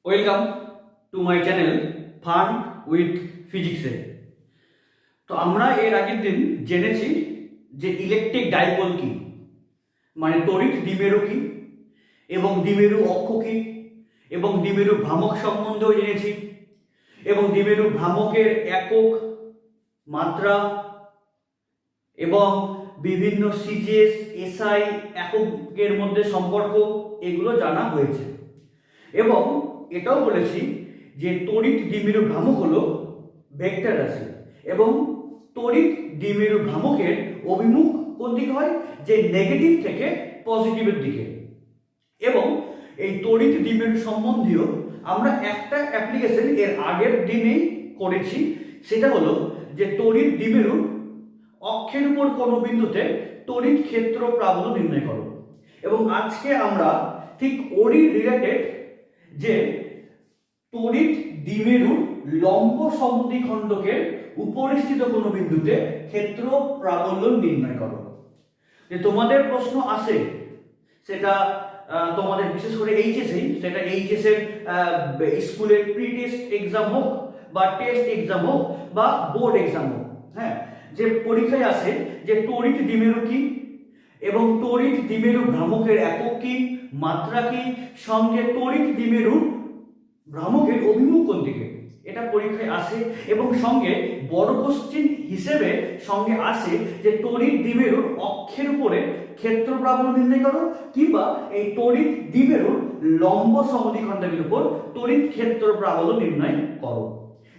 Welcome to my channel fun with ফিজিক্সে। তো আমরা এর আগের দিন জেনেছি যে ইলেকট্রিক ডাইপোল কি, মানে তড়িৎ দ্বিমেরু কি, এবং দ্বিমেরু অক্ষ কি, এবং দ্বিমেরু ভ্রামক সম্বন্ধেও জেনেছি, এবং দ্বিমেরু ভ্রামকের একক, মাত্রা এবং বিভিন্ন সিজিএস এসআই এককের মধ্যে সম্পর্ক এগুলো জানা হয়েছে। এবং এটাও বলেছি যে তড়িৎ দ্বিমেরু ভ্রামক হলো ভেক্টর রাশি, এবং তড়িৎ দ্বিমেরু ভ্রামকের অভিমুখ কোন দিকে হয়, যে নেগেটিভ থেকে পজিটিভের দিকে। এবং এই তড়িৎ দ্বিমেরু সম্বন্ধীয় আমরা একটা অ্যাপ্লিকেশন এর আগের দিনেই করেছি, সেটা হলো যে তড়িৎ দ্বিমেরু অক্ষের উপর কোনো বিন্দুতে তড়িৎ ক্ষেত্র প্রাবল্য নির্ণয় করো। এবং আজকে আমরা ঠিক ওরই রিলেটেড যে তড়িৎ দ্বিমেরুর লম্ব সমদ্বিখণ্ডকের উপরিস্থিত কোনো বিন্দুতে ক্ষেত্র প্রাবল্য নির্ণয় করো। যে তোমাদের প্রশ্ন আসে, সেটা তোমাদের বিশেষ করে এইচএসেই, সেটা এইচএসের স্কুলের প্রি টেস্ট এক্সাম হোক বা টেস্ট এক্সাম হোক বা বোর্ড এক্সাম হোক, হ্যাঁ, যে পরীক্ষায় আসে যে তড়িৎ দ্বিমেরু কি এবং তড়িৎ দ্বিমেরু ভ্রামকের একক কি, মাত্রা কি, সঙ্গে তড়িৎ দ্বিমেরু ভ্রামকের অভিমুখ কোন দিকে, এটা পরীক্ষায় আসে। এবং সঙ্গে বড় কোশ্চেন হিসেবে সঙ্গে আসে যে তড়িৎ দ্বিমেরুর অক্ষের উপরে ক্ষেত্র প্রাবল্য নির্ণয় করো, কিংবা এই তড়িৎ দ্বিমেরুর লম্ব সমদ্বিখণ্ডকের উপর তড়িৎ ক্ষেত্র প্রাবল্য নির্ণয় করো।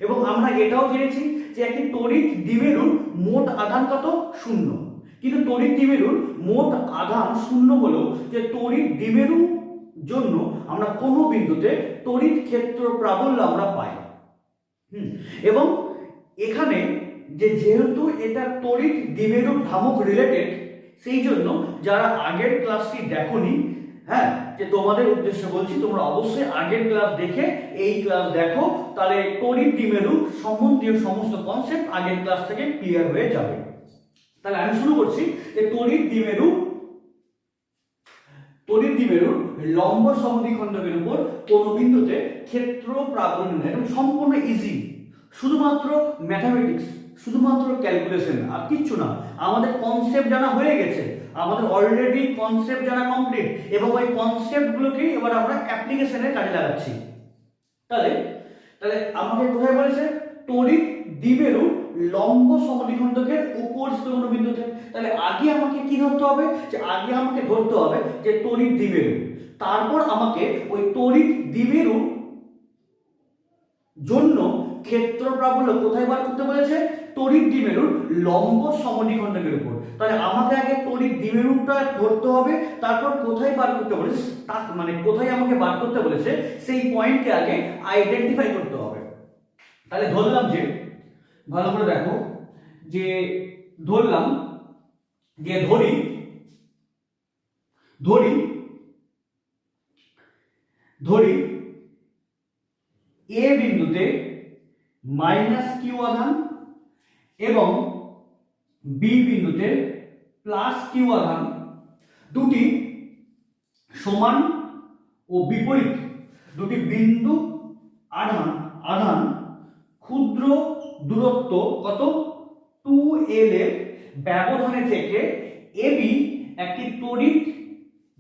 এবং আমরা এটাও জেনেছি যে একটি তড়িৎ দ্বিমেরুর মোট আধান কত, শূন্য। কিন্তু তড়িৎ দ্বিমেরুর মোট আধান শূন্য হলেও যে তড়িৎ দ্বিমেরু জন্য আমরা কোনো বিন্দুতে তড়িৎ ক্ষেত্র প্রাবল্য আমরা পাই। এবং এখানে যেহেতু এটা তড়িৎ দ্বিমেরু ভ্রামক রিলেটেড, সেই জন্য যারা আগের ক্লাসটি দেখোনি, হ্যাঁ, যে তোমাদের উদ্দেশ্যে বলছি, তোমরা অবশ্যই আগের ক্লাস দেখে এই ক্লাস দেখো, তাহলে তড়িৎ দ্বিমেরু সম্বন্ধীয় সমস্ত কনসেপ্ট আগের ক্লাস থেকে ক্লিয়ার হয়ে যাবে। তাহলে আমি শুরু করছি যে তড়িৎ দ্বিমেরুর লম্ব সমদ্বিখণ্ডকের উপর কোন বিন্দুতে ক্ষেত্র প্রাবল্য নির্ণয়। এবং সম্পূর্ণ ইজি, শুধুমাত্র ম্যাথামেটিক্স, শুধুমাত্র ক্যালকুলেশন, আর কিচ্ছু না। আমাদের কনসেপ্ট জানা হয়ে গেছে, আমাদের অলরেডি কনসেপ্ট জানা কমপ্লিট, এবং ওই কনসেপ্টগুলোকেই এবার আমরা অ্যাপ্লিকেশনের কাজে লাগাচ্ছি। তাহলে আমাকে কোথায় বলেছে, তড়িৎ দ্বিমেরু লম্ব সমদ্বিখণ্ডকের উপরিস্থিত কোনো বিন্দুতে। তাহলে আগে আমাকে কি ধরতে হবে, যে আগে আমাকে ধরতে হবে যে তড়িৎ দ্বিমেরু, তারপর আমাকে ওই তড়িৎ দ্বিমেরু জন্য ক্ষেত্র প্রাবল্য কোথায় বার করতে বলেছে, তড়িৎ দ্বিমেরুর লম্ব সমদ্বিখণ্ডকের উপর। তাহলে আমাকে আগে তড়িৎ দ্বিমেরুটা ধরতে হবে, তারপর কোথায় বার করতে বলেছে, মানে কোথায় আমাকে বার করতে বলেছে সেই পয়েন্টকে আগে আইডেন্টিফাই করতে হবে। তাহলে ধরলাম যে, ভালো করে দেখো, যে ধরলাম যে ধরি এ বিন্দুতে মাইনাস কিউ আধান এবং বি বিন্দুতে প্লাস কিউ আধান দুটি সমান ও বিপরীত দুটি বিন্দু আধান ক্ষুদ্র দূরত্ব কত 2l এর ব্যবধানে থেকে এবি একটি তড়িৎ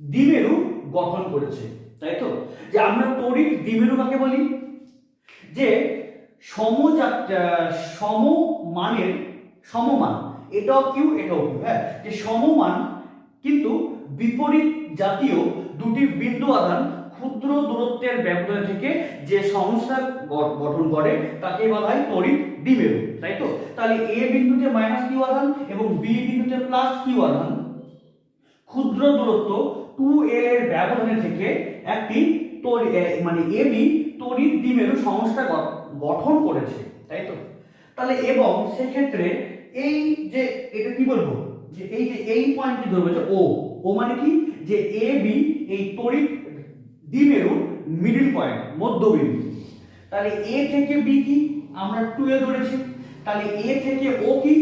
দ্বিমেরু গঠন করেছে। তাই তো, যে আমরা তড়িৎ দ্বিমেরু কাকে বলি, যে সমমান, এটাও কিউ এটাও কিউ, হ্যাঁ, যে সমমান কিন্তু বিপরীত জাতীয় দুটি বিন্দু আধান ক্ষুদ্র দূরত্বের ব্যবধান থেকে যে সংস্থা গঠন করে তাকে বলা হয় তড়িৎ দ্বিমেরু। তাই তো, তাহলে এ বিন্দুতে মাইনাস কিউ আধান এবং বি বিন্দুতে প্লাস কিউ আধান ক্ষুদ্র দূরত্ব 2l এর ব্যবধানে থেকে একটি মানে এবি তড়িৎ দ্বিমেরু সংস্থা গঠন করেছে। তাই তো, তাহলে এবং সেক্ষেত্রে এই যে এটা কি বলবো, যে এই পয়েন্টটি ধরবো যে ও মানে কি, যে এ বি এই তড়িৎ দ্বিমেরুর মিডল পয়েন্ট, মধ্যবিন্দু। তাহলে এ থেকে বি কি, আমরা 2l ধরেছি। তাহলে এ থেকে ও কি,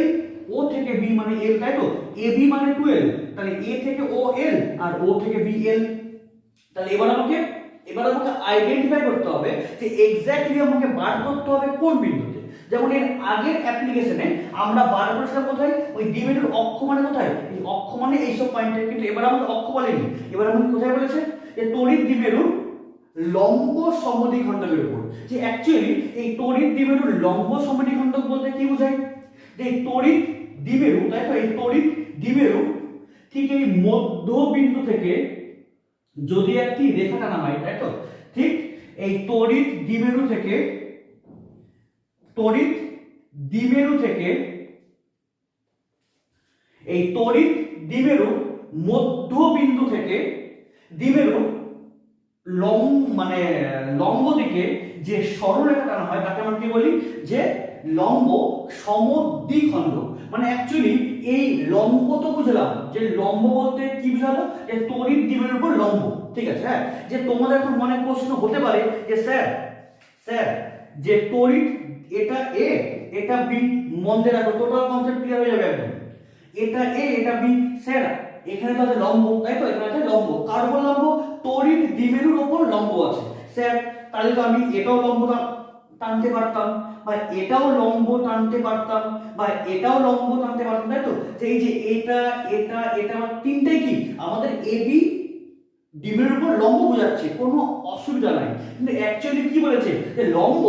l, ও থেকে বি মানে l, তাই তো, এ বি মানে 2l, তাহলে এ থেকে ও l আর ও থেকে বি l। তাহলে এবার আমাকে এবার আমাকে আইডেন্টিফাই করতে হবে যে এক্স্যাক্টলি আমাকে বার করতে হবে কোন বিন্দুতে। যেমন এর আগের অ্যাপ্লিকেশনে আমরা বার করেছিলাম কোথায়, ওই দ্বিমেরুর অক্ষ মানে কোথায়, এই অক্ষ মানে এইসব পয়েন্টে, কিন্তু এবার আমাকে অক্ষ বলেনি, এবার আমাকে কোথায় বলেছে যে তড়িৎ দ্বিমেরুর লম্ব সমদ্বিখণ্ডকের উপর। যে অ্যাকচুয়ালি এই তড়িৎ দ্বিমেরুর লম্ব সমদ্বিখণ্ডক বলতে কি বোঝায়, যে তড়িৎ দ্বিমেরু, তাই তো, এই তড়িৎ দ্বিমেরু ঠিক এই মধ্যবিন্দু থেকে যদি একটি রেখা টানা হয়, তাই তো, ঠিক এই তড়িৎ দ্বিমেরু থেকে এই তড়িৎ দ্বিমেরু মধ্যবিন্দু থেকে দ্বিমেরু লম্ব দিকে যে সরলরেখা টানা হয় তাকে আমরা কি বলি, যে লম্ব সমদ্বিখণ্ডক। মানে অ্যাকচুয়ালি এই লম্ব তো বুঝলাম, যে লম্ব বলতে কি বুঝালো, যে তড়িৎ দ্বিমেরুর উপর লম্ব, ঠিক আছে। হ্যাঁ, যে তোমাদের এখন মনে প্রশ্ন হতে পারে যে স্যার যে তড়িৎ এটা এ এটা বি, মনে রাখো টোটাল কনসেপ্ট ক্লিয়ার হয়ে যাবে একদম। এটা এ এটা বি, স্যার এখানে তো আছে লম্ব, তাই তো, এখানে আছে লম্ব, কার উপর লম্ব, তড়িৎ দ্বিমেরুর উপর লম্ব আছে স্যার, তাহলে তো আমি এটাও লম্ব টানতে পারতাম, বা এটাও লম্ব টানতে পারতাম, বা এটাও লম্ব টানতে পারতাম, তাই তো। যে এই যে এটা এটা এটা তিনটাই কি আমাদের এবি দ্বিমেরুর উপর লম্ব বোঝাচ্ছে, কোনো অসুবিধা নাই। কিন্তু অ্যাকচুয়ালি কি বলেছে, যে লম্ব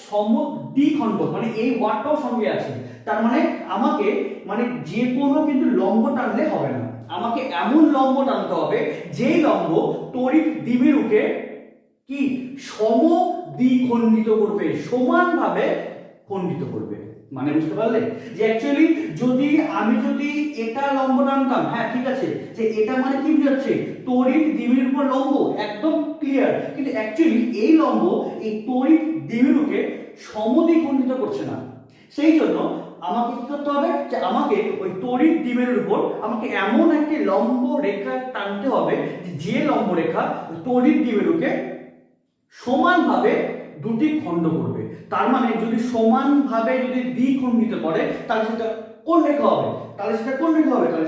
সমদ্বিখণ্ডক, মানে এই ওয়ার্ডটাও সঙ্গে আছে। তার মানে আমাকে যে কোনো কিন্তু লম্ব টানলে হবে না, আমাকে এমন লম্ব টানতে হবে যেই লম্ব তড়িৎ দ্বিমেরুকে কি সমদ্বিখণ্ডিত করবে, সমানভাবে খণ্ডিত করবে। মানে বুঝতে পারলে, যে অ্যাকচুয়ালি আমি যদি এটা লম্ব টানতাম, হ্যাঁ ঠিক আছে, যে এটা মানে কি বুঝাচ্ছে, তড়িৎ দ্বিমেরুর উপর লম্ব, একদম ক্লিয়ার। কিন্তু অ্যাকচুয়ালি এই লম্ব এই তড়িৎ দ্বিমেরুকে সমদ্বিখণ্ডিত করছে না। সেই জন্য আমাকে কি করতে হবে, যে আমাকে ওই তড়িৎ দ্বিমেরুর উপর আমাকে এমন একটি লম্ব রেখা টানতে হবে যে লম্ব রেখা তড়িৎ দ্বিমেরুকে সমানভাবে দুটি খণ্ড করবে। তার মানে যদি সমানভাবে যদি দ্বিখণ্ডিত করে তাহলে সেটা কোন রেখা হবে, তাহলে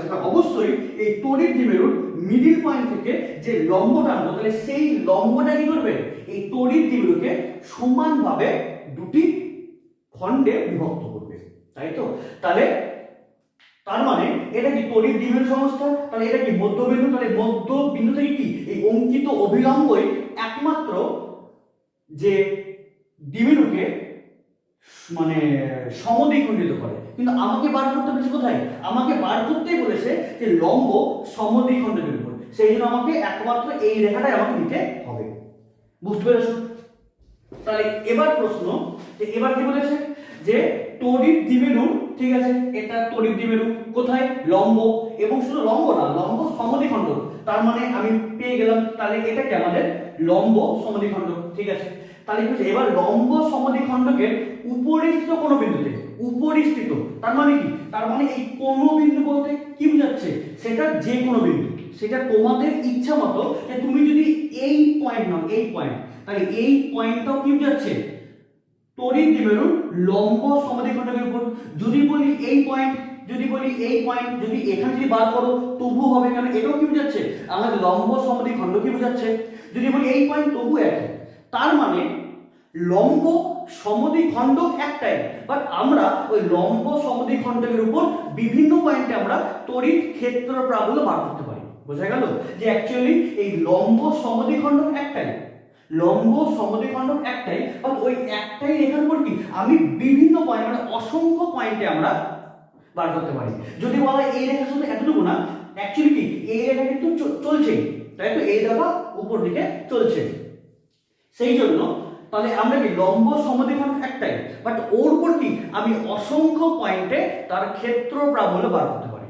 সেটা অবশ্যই এই তড়িৎ দ্বিমেরুর মিডল পয়েন্ট থেকে যে লম্ব টানবো, তাহলে সেই লম্বটা কি করবে, এই তড়িৎ দ্বিমেরুকে সমানভাবে দুটি খণ্ডে বিভক্ত করবে, তাই তো। তাহলে তার মানে এটা কি তড়িৎ দ্বিমেরু সংস্থা, তাহলে এটা কি মধ্যবিন্দু, তাহলে মধ্যবিন্দু থেকে কি এই অঙ্কিত অভিলম্বই একমাত্র যে দ্বিমেরুকে সমদ্বিখণ্ডিত করে। কিন্তু আমাকে বার করতে বলেছে কোথায়, আমাকে বার করতেই বলেছে যে লম্ব সমদ্বিখণ্ডকের উপর। সেই জন্য আমাকে একমাত্র এই রেখাটাই আমাকে দিতে হবে। বুঝতে পেরেছো? তাহলে এবার প্রশ্ন, যে এবার কি বলেছে, যে তড়িৎ দ্বিমেরু, ঠিক আছে, এটা তড়িৎ দ্বিমেরু কোথায়, লম্ব, এবং শুধু লম্ব না, লম্ব সমদ্বিখণ্ডক। তার মানে আমি পেয়ে গেলাম, তাহলে এটা কি আমাদের লম্ব সমদ্বিখণ্ডক, ঠিক আছে। তাহলে কি হচ্ছে, এবার লম্ব সমদ্বিখণ্ডকের উপরিস্থিত কোনো বিন্দুতে, উপরিস্থিত তার মানে কি, তার মানে এই কোনো বিন্দু বলতে কি বোঝাচ্ছে, সেটা যে কোনো বিন্দু, সেটা তোমাদের ইচ্ছা মতো, যে তুমি যদি এই পয়েন্ট নাও, এই পয়েন্ট, তাহলে এই পয়েন্টটাও কি বোঝাচ্ছে, তড়িৎ দ্বিমেরুর লম্ব সমদ্বিখণ্ডকের উপর। যদি বলি এই পয়েন্ট, যদি এখানে যদি বার করো তবু হবে, কেন, এটাও কি বোঝাচ্ছে, আমাদের লম্ব সমদ্বিখণ্ডক কি বোঝাচ্ছে। যদি বলি এই পয়েন্ট তবু একই। তার মানে লম্ব সমদ্বিখণ্ডক একটাই, বাট আমরা ওই লম্ব সমদ্বিখণ্ডকের উপর বিভিন্ন পয়েন্টে আমরা তড়িৎ ক্ষেত্র প্রাবল্য বার করতে পারি। বোঝা গেল, যে অ্যাকচুয়ালি এই লম্ব সমদ্বিখণ্ডক একটাই, বাট ওই একটাই রেখার উপর কি আমি বিভিন্ন পয়েন্ট, অসংখ্য পয়েন্টে আমরা বার করতে পারি। যদি বলা হয় এই রেখা শুধু এতটুকু না, অ্যাকচুয়ালি কি এই রেখা কিন্তু চলছে, তাই তো, এই রেখা উপর দিকে চলছে। সেই জন্য তাহলে আমরা কি লম্ব সমদ্বিখণ্ডক একটাই, বাট ওর উপর কি আমি অসংখ্য পয়েন্টে তার ক্ষেত্র প্রাবল্য বার করতে পারি।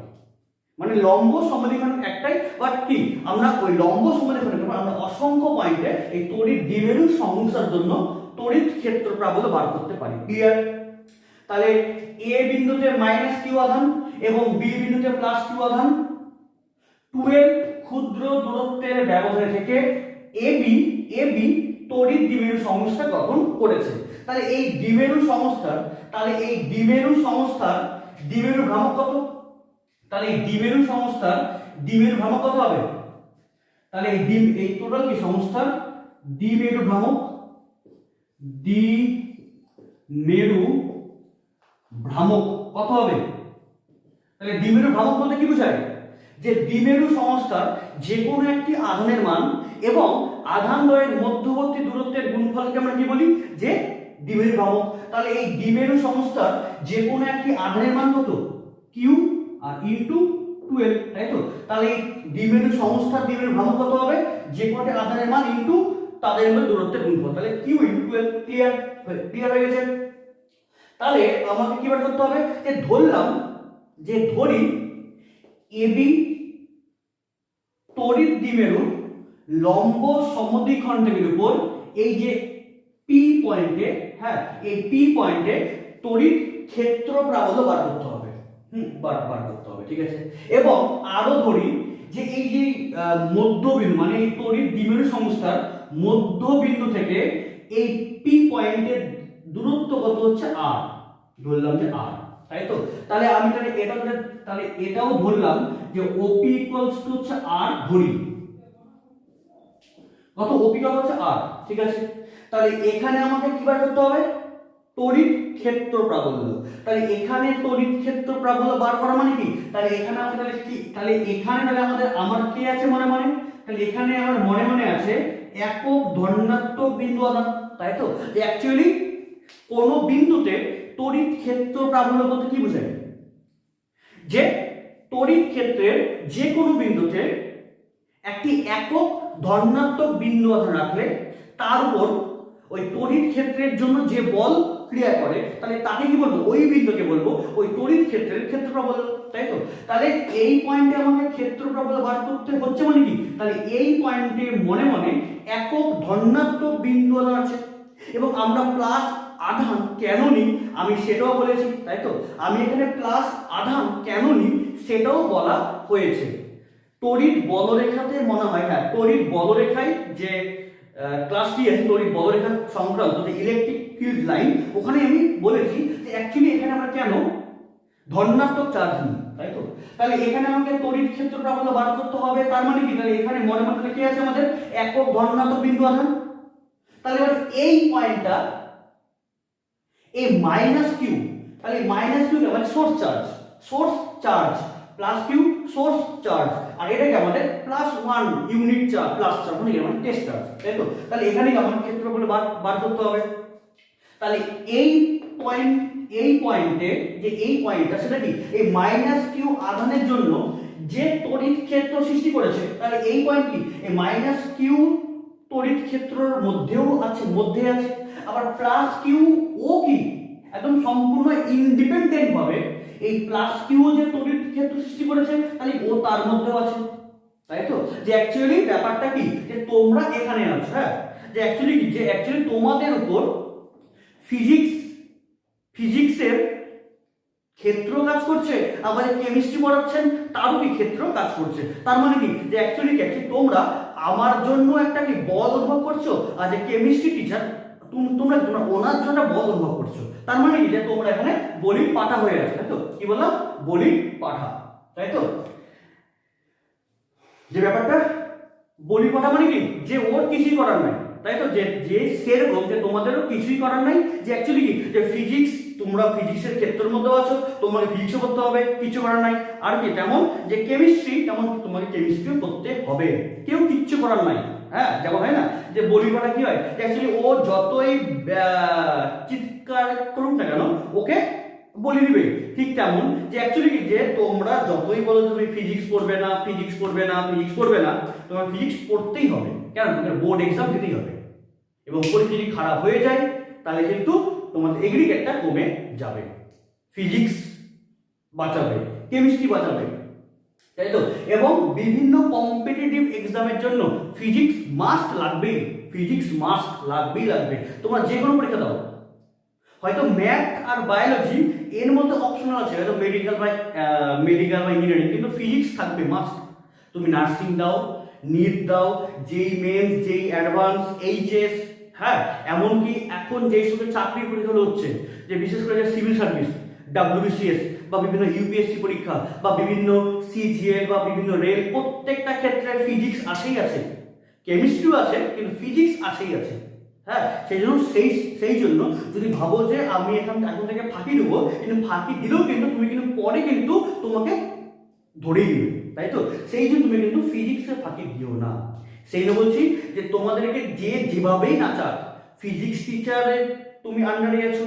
মানে লম্ব সমদ্বিখণ্ডক একটাই, বাট কি আমরা ওই লম্ব সমদ্বিখণ্ডকের উপর আমরা অসংখ্য পয়েন্টে এই তড়িৎ দ্বিমেরু সমস্যার জন্য তড়িৎ ক্ষেত্র প্রাবল্য বার করতে পারি। ক্লিয়ার? তাহলে এ বিন্দুতে q আধান এবং বি বিন্দুতে q আধান, 12 ক্ষুদ্র দূরত্বের ব্যবধান থেকে এবি তড়িৎ দ্বিমেরু সংস্থা গঠন করেছে। তাহলে এই দ্বিমেরু সংস্থার দ্বিমেরু ভ্রামক কত, তাহলে এই দ্বিমেরু সংস্থার দ্বিমেরু ভ্রামক কত হবে, তাহলে এই টোটাল কি সংস্থার দ্বিমেরু ভ্রামক, দ্বিমেরু ভ্রামক কত হবে? তাহলে দ্বিমেরু ভ্রামক বলতে কি বোঝায়? যে দ্বিমেরু সংস্থার যে কোনো একটি আধানের মান এবং আধান দ্বয়ের মধ্যবর্তী দূরত্বের গুণফলকে আমরা কি বলি? যে দ্বিমেরু ভ্রামক। তাহলে এই দ্বিমেরু সংস্থার যে কোনো একটি আধানের মান কত? কিউ আর ইনটু 12, তাই তো? তাহলে এই দ্বিমেরু সংস্থার দ্বিমেরু ভ্রামক কত হবে? যে কোনো একটি আধানের মান ইনটু তাদের মধ্যে দূরত্বের গুণফল। তাহলে কিউ ইনটু 12। ক্লিয়ার হয়ে গেছে? তাহলে আমাকে কি বার করতে হবে? যে ধরলাম, যে ধরি এবি তড়িৎ দ্বিমেরুর লম্ব সমদ্বিখণ্ডকের উপর এই যে পি পয়েন্টে, হ্যাঁ, এই পি পয়েন্টে তড়িৎ ক্ষেত্র প্রাবল্য বার করতে হবে। বার করতে হবে, ঠিক আছে? এবং আরো ধরি যে এই যে মধ্যবিন্দু, মানে এই তড়িৎ দ্বিমেরু সংস্থার মধ্যবিন্দু থেকে এই পি পয়েন্টের দূরত্ব কত হচ্ছে? আর। ধরলাম যে আর, তাই তো? তাহলে আমি তাহলে এটাও ধরলাম যে ওপি ইকুয়ালস টু হচ্ছে আর। ধরি কত? ওপি কত হচ্ছে আর, ঠিক আছে? তাহলে এখানে আমাকে কি বার করতে হবে? তড়িৎ ক্ষেত্র প্রাবল্য। তাহলে এখানে তড়িৎ ক্ষেত্র প্রাবল্য বার করা মানে কি? তাহলে এখানে আছে তাহলে কি? তাহলে এখানে তাহলে আমার কি আছে মনে মনে? তাহলে এখানে আমার মনে মনে আছে একক ধনাত্মক বিন্দু আধান, তাই তো? যে অ্যাকচুয়ালি কোন বিন্দুতে তড়িৎ ক্ষেত্র প্রাবল্য বলতে কি বোঝায়? যে তড়িৎ ক্ষেত্রের যে কোনো বিন্দুতে একটি একক ধনাত্মক বিন্দু আধান রাখলে তার উপর ওই তড়িৎ ক্ষেত্রের জন্য যে বল ক্রিয়া করে, তাহলে তাকে কি বলবো? ওই বিন্দুকে বলবো ওই তড়িৎ ক্ষেত্রের ক্ষেত্র প্রাবল্য, তাই তো? তাহলে এই পয়েন্টে আমাকে ক্ষেত্র প্রাবল্য বার করতে হচ্ছে মানে কি? তাহলে এই পয়েন্টে মনে মনে একক ধনাত্মক বিন্দু আধান আছে এবং আমরা প্লাস আধান কেন নিই আমি সেটাও বলেছি, তাই তো? আমি এখানে প্লাস আধান কেন নিই সেটাও বলা হয়েছে। তড়িৎ বলরেখাতে মনে হয়, হ্যাঁ, তড়িৎ বলরেখায় যে ক্লাসটি আছে তড়িৎ বলরেখা সংক্রান্ত যে ইলেকট্রিক ফিল্ড লাইন, ওখানে আমি বলেছি যে অ্যাকচুয়ালি এখানে আমরা কেন ধনাত্মক চার্জ নিই, তাই তো? তাহলে এখানে আমাকে তড়িৎ ক্ষেত্র প্রাবল্য বার করতে হবে। তার মানে কি? তাহলে এখানে মনে মনে কি আছে আমাদের? একক ধনাত্মক বিন্দু আধান। তাহলে এবার এই পয়েন্টটা এই মাইনাস কিউ, তাহলে মাইনাস কিউ মানে source charge plus Q source charge, আর এটা আমাদের plus 1 unit charge, plus charge মানে টেস্ট চার্জ, তাই তো? তাহলে এখানে আমাদের ক্ষেত্রফল বার করতে হবে। তাহলে এই পয়েন্টে যে এই পয়েন্টটা সেটা কি? এই মাইনাস কিউ আধানের জন্য যে তড়িৎ ক্ষেত্র সৃষ্টি করেছে, তাহলে এই পয়েন্ট কি? এই মাইনাস কিউ তড়িৎ ক্ষেত্রের মধ্যে আছে, আবার প্লাস কিউ ও কি একদম সম্পূর্ণ ইন্ডিপেন্ডেন্ট ভাবে এই প্লাস কিউ যে তড়িৎ ক্ষেত্র সৃষ্টি করেছে, তাহলে ও তার মধ্যেও আছে, তাই তো? যে অ্যাকচুয়ালি ব্যাপারটা কি? যে তোমরা এখানে আছো, হ্যাঁ, যে অ্যাকচুয়ালি কি? যে অ্যাকচুয়ালি তোমাদের উপর ফিজিক্সের ক্ষেত্র কাজ করছে, আবার কেমিস্ট্রি পড়াচ্ছেন তারও কি ক্ষেত্র কাজ করছে। তার মানে কি? যে অ্যাকচুয়ালি তোমরা আমার জন্য একটা কি বল অনুভব করছো, আর যে কেমিস্ট্রি টিচার তোমরা ওনার জন্য বল অনুভব করছো। তার মানে কি? যে তোমরা এখানে বলির পাঠা হয়ে গেছো, তাই তো? কি বললাম? বলির পাঠা, তাই তো? যে ব্যাপারটা বলির পাঠা মানে কি? যে ওর কিছুই করার নাই, তাই তো? যে সেরকম যে তোমাদেরও কিছুই করার নাই, যে অ্যাকচুয়ালি কি? যে ফিজিক্স, তোমরা ফিজিক্সের ক্ষেত্রের মধ্যে আছো, তোমাকে ফিজিক্সও করতে হবে, কিছু করার নাই। আর কি তেমন যে কেমিস্ট্রি, তেমন তোমাকে কেমিস্ট্রিও করতে হবে, কেউ কিচ্ছু করার নাই। হ্যাঁ, যেমন হয় না যে বলির পাঠা কি হয়? যে অ্যাকচুয়ালি ও যতই চিৎকার করুক না কেন ওকে বলি দিবে। ঠিক তেমন যে অ্যাকচুয়ালি কি? যে তোমরা যতই বলো তুমি ফিজিক্স পড়বে না, তোমার ফিজিক্স পড়তেই হবে। কেন? তোমাদের বোর্ড এক্সাম দিতেই হবে, এবং পরীক্ষা যদি খারাপ হয়ে যায় তাহলে কিন্তু তোমাদের এগ্রিগেটটা কমে যাবে। ফিজিক্স বাঁচাবে, কেমিস্ট্রি বাঁচাবে, তাই তো? এবং বিভিন্ন কম্পিটিটিভ এক্সামের জন্য ফিজিক্স মাস্ট লাগবে। তোমরা যে কোনো পরীক্ষা দাও, হয়তো ম্যাথ আর বায়োলজি এর মধ্যে অপশনাল আছে, হয়তো মেডিকেল বা ইঞ্জিনিয়ারিং, কিন্তু ফিজিক্স থাকবে মাস্ট। তুমি নার্সিং দাও, নিট দাও, যেই মেন্স, যেই অ্যাডভান্স, এইচএস, হ্যাঁ, এমনকি এখন যেই সব চাকরি পরীক্ষা হচ্ছে, যে বিশেষ করে যে সিভিল সার্ভিস, WBCS বা বিভিন্ন ইউপিএসসি পরীক্ষা বা বিভিন্ন সিজিএল বা বিভিন্ন রেল, প্রত্যেকটা ক্ষেত্রে ফিজিক্স আছে। কেমিস্ট্রিও আছে কিন্তু ফিজিক্স আছেই আছে। হ্যাঁ, সেই জন্য সেই জন্য যদি ভাবো যে আমি এখন থেকে ফাঁকি দেবো, কিন্তু ফাঁকি দিলেও কিন্তু তুমি কিন্তু পরে কিন্তু তোমাকে ধরেই দিবে, তাই তো? সেই জন্য তুমি কিন্তু ফিজিক্সে ফাঁকি দিও না। সেই জন্য বলছি যে তোমাদেরকে যে যেভাবেই না চাক, ফিজিক্স টিচারের তুমি আন্ডারে আছো,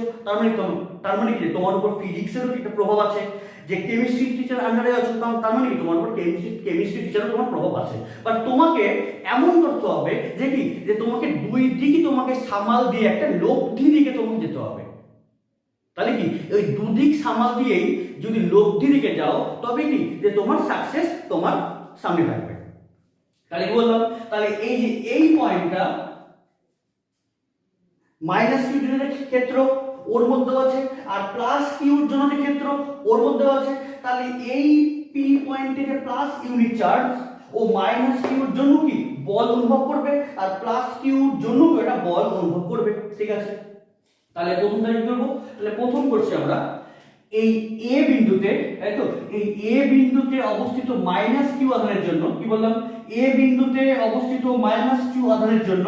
তার মানে কি তোমার উপর ফিজিক্সেরও একটা প্রভাব আছে। যে কেমিস্ট্রি টিচার আন্ডারে আছো, তার মানে কি তোমার উপর কেমিস্ট্রি টিচারও তোমার প্রভাব আছে। বাট তোমাকে এমন করতে হবে যে কি, যে তোমাকে দুই দিকই তোমাকে সামাল দিয়ে একটা লব্ধি দিকে তোমাকে যেতে হবে। তাহলে কি ওই দুদিক সামাল দিয়েই যদি লব্ধি দিকে যাও, তবে কি যে তোমার সাকসেস তোমার সামনে থাকবে। তাহলে কি বললাম, তাহলে এই যে এই পয়েন্টটা মাইনাস কিউ জনের ক্ষেত্র ওর মধ্যে আছে, আর প্লাস কিউর জন্য যে ক্ষেত্র ওর মধ্যে আছে। তাহলে এই পি পয়েন্টে যে প্লাস ইউনিট চার্জ ও মাইনাস কিউর জন্য কি বল অনুভব করবে, আর প্লাস কিউর জন্য এটা বল অনুভব করবে। ঠিক আছে, তাহলে প্রথম কি করবো, তাহলে প্রথম করছি আমরা এই এ বিন্দুতে, তাই তো? এই এ বিন্দুতে অবস্থিত মাইনাস কিউ আধানের জন্য কি বললাম, এ বিন্দুতে অবস্থিত মাইনাস কিউ আধানের জন্য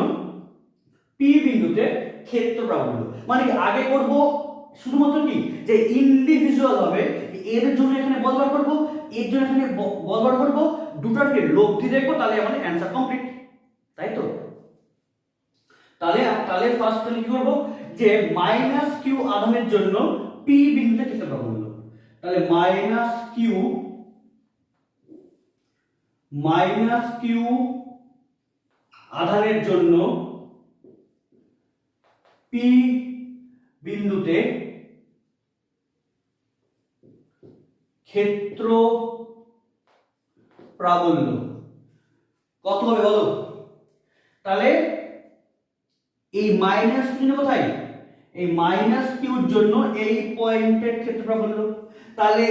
পি বিন্দুতে ক্ষেত্র প্রাবল্য। মানে আগে করব শুধুমাত্র কি যে ইন্ডিভিজুয়াল হবে, এর জন্য এখানে বল বার করব, এর জন্য এখানে বল বার করব, দুটাকে লব্ধি দেখবো, তাহলে আমাদের অ্যানসার কমপ্লিট, তাই তো? তাহলে ফার্স্ট কি করব, যে মাইনাস কিউ আধানের জন্য পি বিন্দুতে ক্ষেত্র প্রাবল্য। তাহলে মাইনাস কিউ আধানের জন্য পি বিন্দুতে ক্ষেত্র প্রাবল্য কত হবে বলো? তাহলে এই মাইনাস কিউ কোথায়, এই মাইনাস কিউর জন্য এই পয়েন্টের ক্ষেত্র প্রাবল্য। তাহলে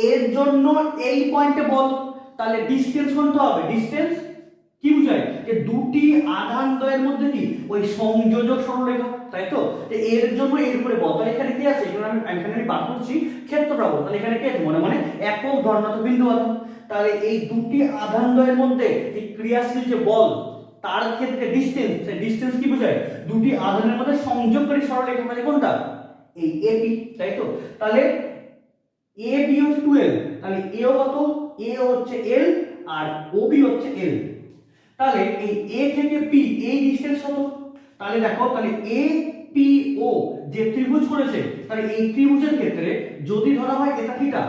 এর জন্য এই পয়েন্টে বল, তাহলে ডিসটেন্স কোনটা হবে? ডিসটেন্স কি বোঝায়, যে দুটি আধান দ্বয়ের মধ্যে কি ওই সংযোজক সরলরেখা, তাই তো? এর জন্য এর উপরে বল, তাহলে এখানে কি আছে, এখানে আমি বার করছি ক্ষেত্র প্রাবল্য। তাহলে এখানে কি আছে, মনে মনে একক ধনাত্মক বিন্দু আধান। তাহলে এই দুটি আধান দ্বয়ের মধ্যে যে ক্রিয়াশীল যে বল, তার ক্ষেত্রে ডিসটেন্স কি বোঝায়, দুটি আধানের মধ্যে সংযোগকারী সরলরেখা, মানে কোনটা, এই এপি, তাই তো? তাহলে এ বি হচ্ছে 12, তাহলে এ কত, এ হচ্ছে এল আর ও বি হচ্ছে এল। তাহলে এই এ থেকে পি এই ডিসটেন্স কত? তাহলে দেখো, তাহলে এ পি ও যে ত্রিভুজ করেছে, তাহলে এই ত্রিভুজের ক্ষেত্রে যদি ধরা হয় এটা থিটা,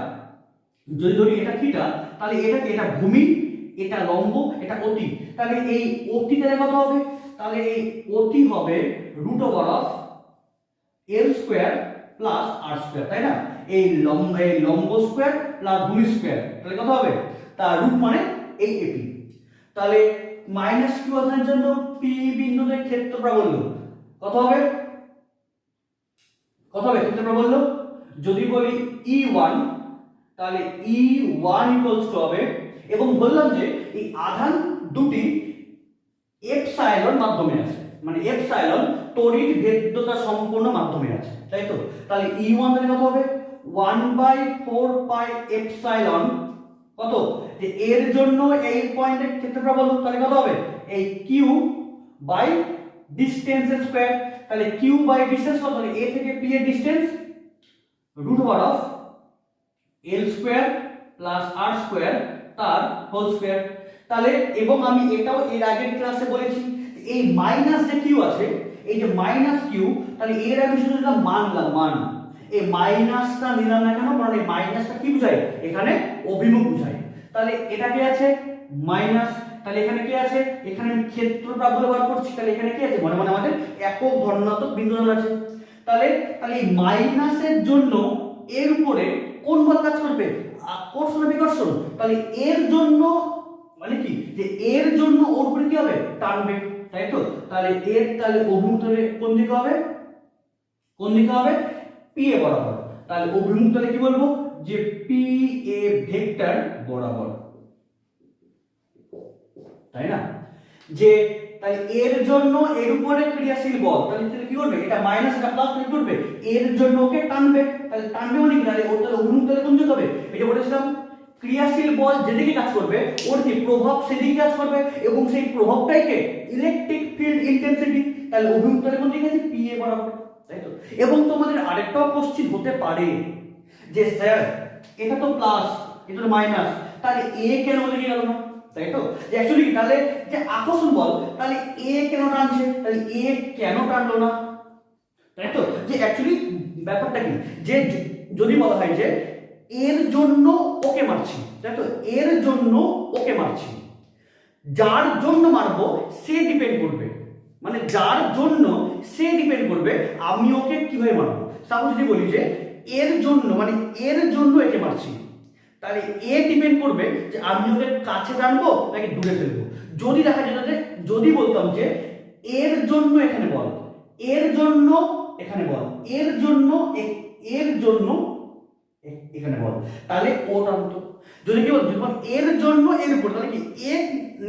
যদি ধরি এটা থিটা, তাহলে এটা ভূমি, এটা লম্ব, এটা অতি। তাহলে এই অতি তাহলে কত হবে? তাহলে এই অতি হবে √l square plus r square, তাই না? এই লম্ব স্কয়ার প্লাস ভূমি স্কয়ার, তাহলে কত হবে? তার রুট মানে এই এপি। তাহলে মাইনাস কিউ আধানের জন্য পি বিন্দুতে ক্ষেত্র প্রাবল্য কত হবে? ক্ষেত্র প্রাবল্য যদি বলি E1, তাহলে E1 ইকুয়ালস টু হবে, এবং বললাম যে এই আধান দুটি এপসাইলন মাধ্যমে আছে, মানে এপসাইলন তড়িৎ ভেদ্যতা সম্পূর্ণ মাধ্যমে আছে, তাই তো? তাহলে E1 তাহলে কত হবে? 1/4 পাই এপসাইলন কত, যে এর জন্য এই পয়েন্টের ক্ষেত্র প্রাবল্য, তাহলে কত হবে? এই কিউ বাই ডিসটেন্স স্কয়ার। তাহলে কিউ বাই ডিসটেন্স কত, তাহলে এ থেকে পি এর distance √l square plus r square তার হোল স্কয়ার। তাহলে এবং আমি এটাও এর আগের ক্লাসে বলেছি, এই মাইনাস যে কিউ আছে, এই যে মাইনাস কিউ, তাহলে এর আমি শুধু মান, এই মাইনাসটা নিলাম না কেন, কারণ এই মাইনাসটা কি বোঝায়, এখানে অভিমুখ বোঝায়। তাহলে এটা কি আছে, মাইনাস। তাহলে এখানে কি আছে, এখানে আমি ক্ষেত্র প্রাবল্য বার করছি, তাহলে এখানে কি আছে, মনে মনে আমাদের একক ধনাত্মক বিন্দু আছে। তাহলে এই মাইনাসের জন্য এর উপরে কোন বল কাজ করবে, আকর্ষণ বিকর্ষণ। তাহলে এর জন্য মানে কি, যে এর জন্য ওর উপরে কি হবে, টানবে, তাই তো? তাহলে অভিমুখ তাহলে কোন দিকে হবে, পি এ বরাবর। তাহলে অভিমুখ তাহলে কি বলবো, যে পি এ ভেক্টর বরাবর, তাই না? যে তাই এর জন্য এর উপরে ক্রিয়াশীল বল, তাহলে কি করবে, এটা মাইনাস এটা প্লাস কি করবে, এর জন্য ওকে টানবে। তাহলে টানবে মানে কি, তাহলে ওর অভিমুখ তাহলে কোন দিকে হবে, এটা বলেছিলাম ক্রিয়াশীল বল যেদিকে কাজ করবে ওর কি প্রভাব সেদিকে কাজ করবে, এবং সেই প্রভাবটাইকে ইলেকট্রিক ফিল্ড ইন্টেন্সিটি, তাহলে অভিমুখটা কোন দিকে আছে, পি এ বরাবর, তাই তো। এবং তোমাদের আরেকটাও কোশ্চেন হতে পারে যে স্যার এটা তো প্লাস, এটা তো মাইনাস, তাহলে এ কেন ওদিকে গেল না, তাই তো। যে অ্যাকচুয়ালি তাহলে যে আকর্ষণ বল, তাহলে এ কেন টানছে, তাহলে এ কেন টানলো না, তাই তো। যে অ্যাকচুয়ালি ব্যাপারটা কি, যে যদি বলা হয় যে এর জন্য ওকে মারছি, তাই তো, এর জন্য ওকে মারছি, যার জন্য মারবো সে ডিপেন্ড করবে, মানে যার জন্য সে ডিপেন্ড করবে আমি ওকে কিভাবে মারবো। সাপোজ যদি বলি যে এর জন্য, মানে এর জন্য একে মারছি, তাহলে এ ডিপেন্ড করবে যে আমি ওকে কাছে টানবো নাকি দূরে ফেলবো। যদি দেখা যেত যে যদি বলতাম যে এর জন্য এখানে বল, এর জন্য এখানে বল, এর জন্য এর জন্য এখানে বল, তাহলে ও টানতো। যদি কি বলতো এর জন্য এর উপর, তাহলে কি এ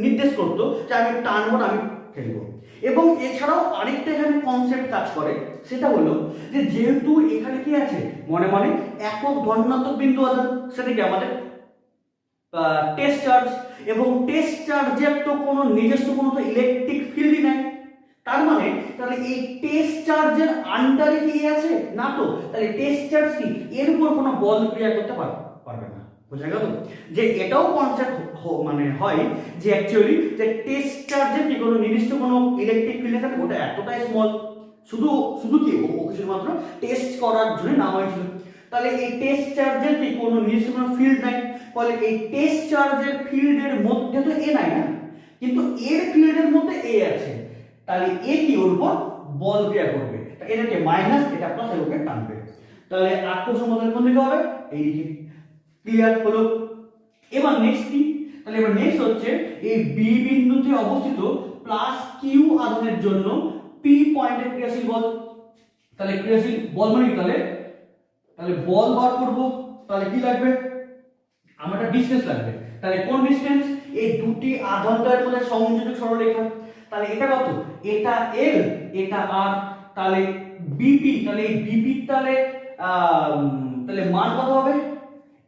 নির্দেশ করতো যে আমি টানবো না, আমি ফেলবো। এবং এছাড়াও আরেকটা এখানে কনসেপ্ট কাজ করে, সেটা হলো যে যেহেতু এখানে কি আছে মনে মনে একক ধনাত্মক বিন্দু আধান, সেটা কি আমাদের টেস্ট চার্জ, এবং টেস্ট চার্জের তো কোনো নিজস্ব কোনো তো ইলেকট্রিক ফিল্ডই নাই, তার মানে তাহলে এই টেস্ট চার্জের আন্ডারে কি আছে না, তো তাহলে টেস্ট চার্জ কি এর উপর কোনো বল ক্রিয়া করতে পারবে না। বোঝা গেল যে এটাও কনসেপ্ট মানে হয় যে অ্যাকচুয়ালি যে টেস্ট চার্জের কি কোনো নির্দিষ্ট কোনো ইলেকট্রিক ফিল্ড থাকে, ওটা এতটাই স্মল, শুধু শুধু কি ওকে শুধুমাত্র টেস্ট করার জন্য নাম হয়েছিল। তাহলে এই টেস্ট চার্জের কি কোনো নির্দিষ্ট কোনো ফিল্ড নাই, ফলে এই টেস্ট চার্জের ফিল্ডের মধ্যে তো এ নাই না, কিন্তু এর ফিল্ডের মধ্যে এ আছে, তাহলে এ কি ওর উপর বল ক্রিয়া করবে, এটাকে মাইনাস এটা প্লাস এটাকে টানবে, তাহলে আকর্ষণ বল কোন দিকে হবে, এই দিকে। ক্লিয়ার হলো। এবার নেক্সট কি, তাহলে এবার নেক্সট হচ্ছে এই বি বিন্দুতে অবস্থিত প্লাস কিউ আধানের জন্য পি পয়েন্টে ক্রিয়াশীল বল, তাহলে ক্রিয়াশীল বল মানে কি, তাহলে তাহলে বল বার করব, তাহলে কি লাগবে, আমার একটা ডিসটেন্স লাগবে, তাহলে কোন ডিসটেন্স, এই দুটি আধানদ্বয়ের মধ্যে সংযোজক সরলরেখা, তাহলে এটা কত, এটা এল এটা আর, তাহলে বিপি, তাহলে এই বিপি তাহলে তাহলে মান কত হবে,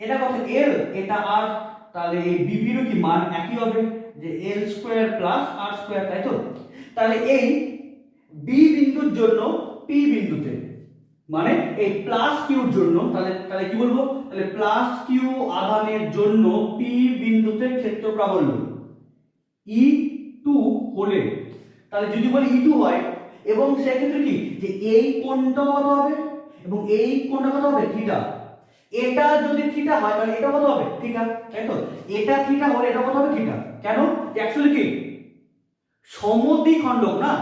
এটা কত এল এটা আর, তাহলে এই বিপি এর কি মান একই হবে যে এল স্কয়ার প্লাস আর স্কয়ার, তাই তো। তাহলে এই বি বিন্দুর জন্য পি বিন্দুতে, মানে এই প্লাস কিউর জন্য, তাহলে তাহলে কি বলবো, তাহলে প্লাস কিউ আধানের জন্য পি বিন্দুতে ক্ষেত্র প্রাবল্য E2 হলে, তাহলে যদি বলি E2 হয়, এবং সেক্ষেত্রে কি যে এই কোণটা কত হবে এবং এই কোণটা কত হবে, থিটা, এটা যদি থিটা হয় তাহলে এটা কত হবে, থিটা, তাই তো। এটা থিটা হলে এটা কত হবে, থিটা, কেন, অ্যাকচুয়ালি কি সমদ্বিখণ্ডক না,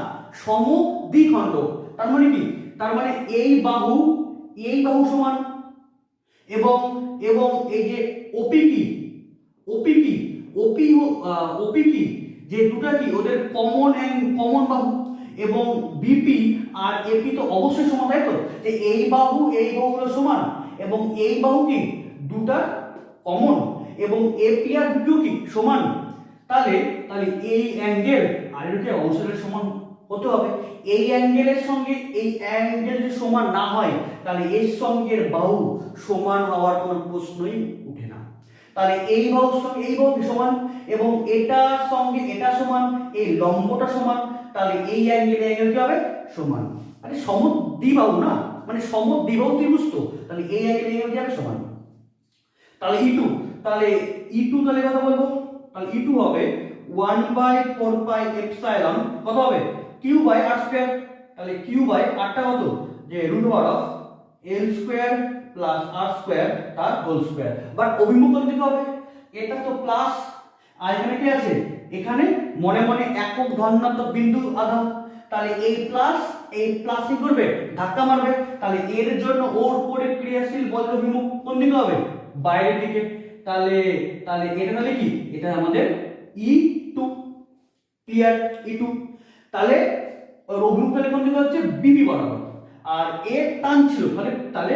সমদ্বিখণ্ডক, তার মানে কি, তার মানে এই বাহু সমান, এবং এবং এই যে ওপি কি, ওপি কি, ওপি কি, যে দুটো কি ওদের কমন বাহু, এবং বিপি আর এপি তো অবশ্যই সমান, তাই তো। যে এই বাহু হলো সমান, এবং এই বাহু কি দুটা কমন, এবং এপি আর বিপি কি সমান, তাহলে তাহলে এই অ্যাঙ্গেল আর এটা অবশ্যই সমান হতে হবে। এই অ্যাঙ্গেলের সঙ্গে এই অ্যাঙ্গেল যদি সমান না হয়, তাহলে এর সঙ্গে বাহু সমান হওয়ার কোনো প্রশ্নই উঠে না। তাহলে এই বাহুর সঙ্গে এই বাহু সমান, এবং এটার সঙ্গে এটা সমান, এই লম্বটা সমান, তাহলে এই অ্যাঙ্গেল কি হবে, সমান, মানে সমদ্বিবাহু না, মানে সমদ্বিবাহু ত্রিভুজ তো, তাহলে এই অ্যাঙ্গেল কি হবে, সমান। তাহলে E2, তাহলে E2 তাহলে কথা বলবো, তাহলে E2 হবে 1/4 পাই এপসাইলন কত হবে, q বাই r স্কয়ার, তাহলে q বাই r টা কত, যে √l square plus r square তার হোল স্কয়ার, বাট অভিমুখ কোন দিকে হবে, এটা তো প্লাস, আর এখানে কি আছে, এখানে মনে মনে একক ধনাত্মক বিন্দু আধান, তাহলে এই প্লাস কি করবে, ধাক্কা মারবে, তাহলে এর জন্য ওর উপরে ক্রিয়াশীল বলের অভিমুখ কোন দিকে হবে, বাইরের দিকে, তাহলে তাহলে এটা তাহলে কি, এটা আমাদের E2, ক্লিয়ার, E2, তাহলে অভিমুখ তাহলে কোন দিকে হচ্ছে, বিপি বরাবর, আর এ টানছিল তাহলে তাহলে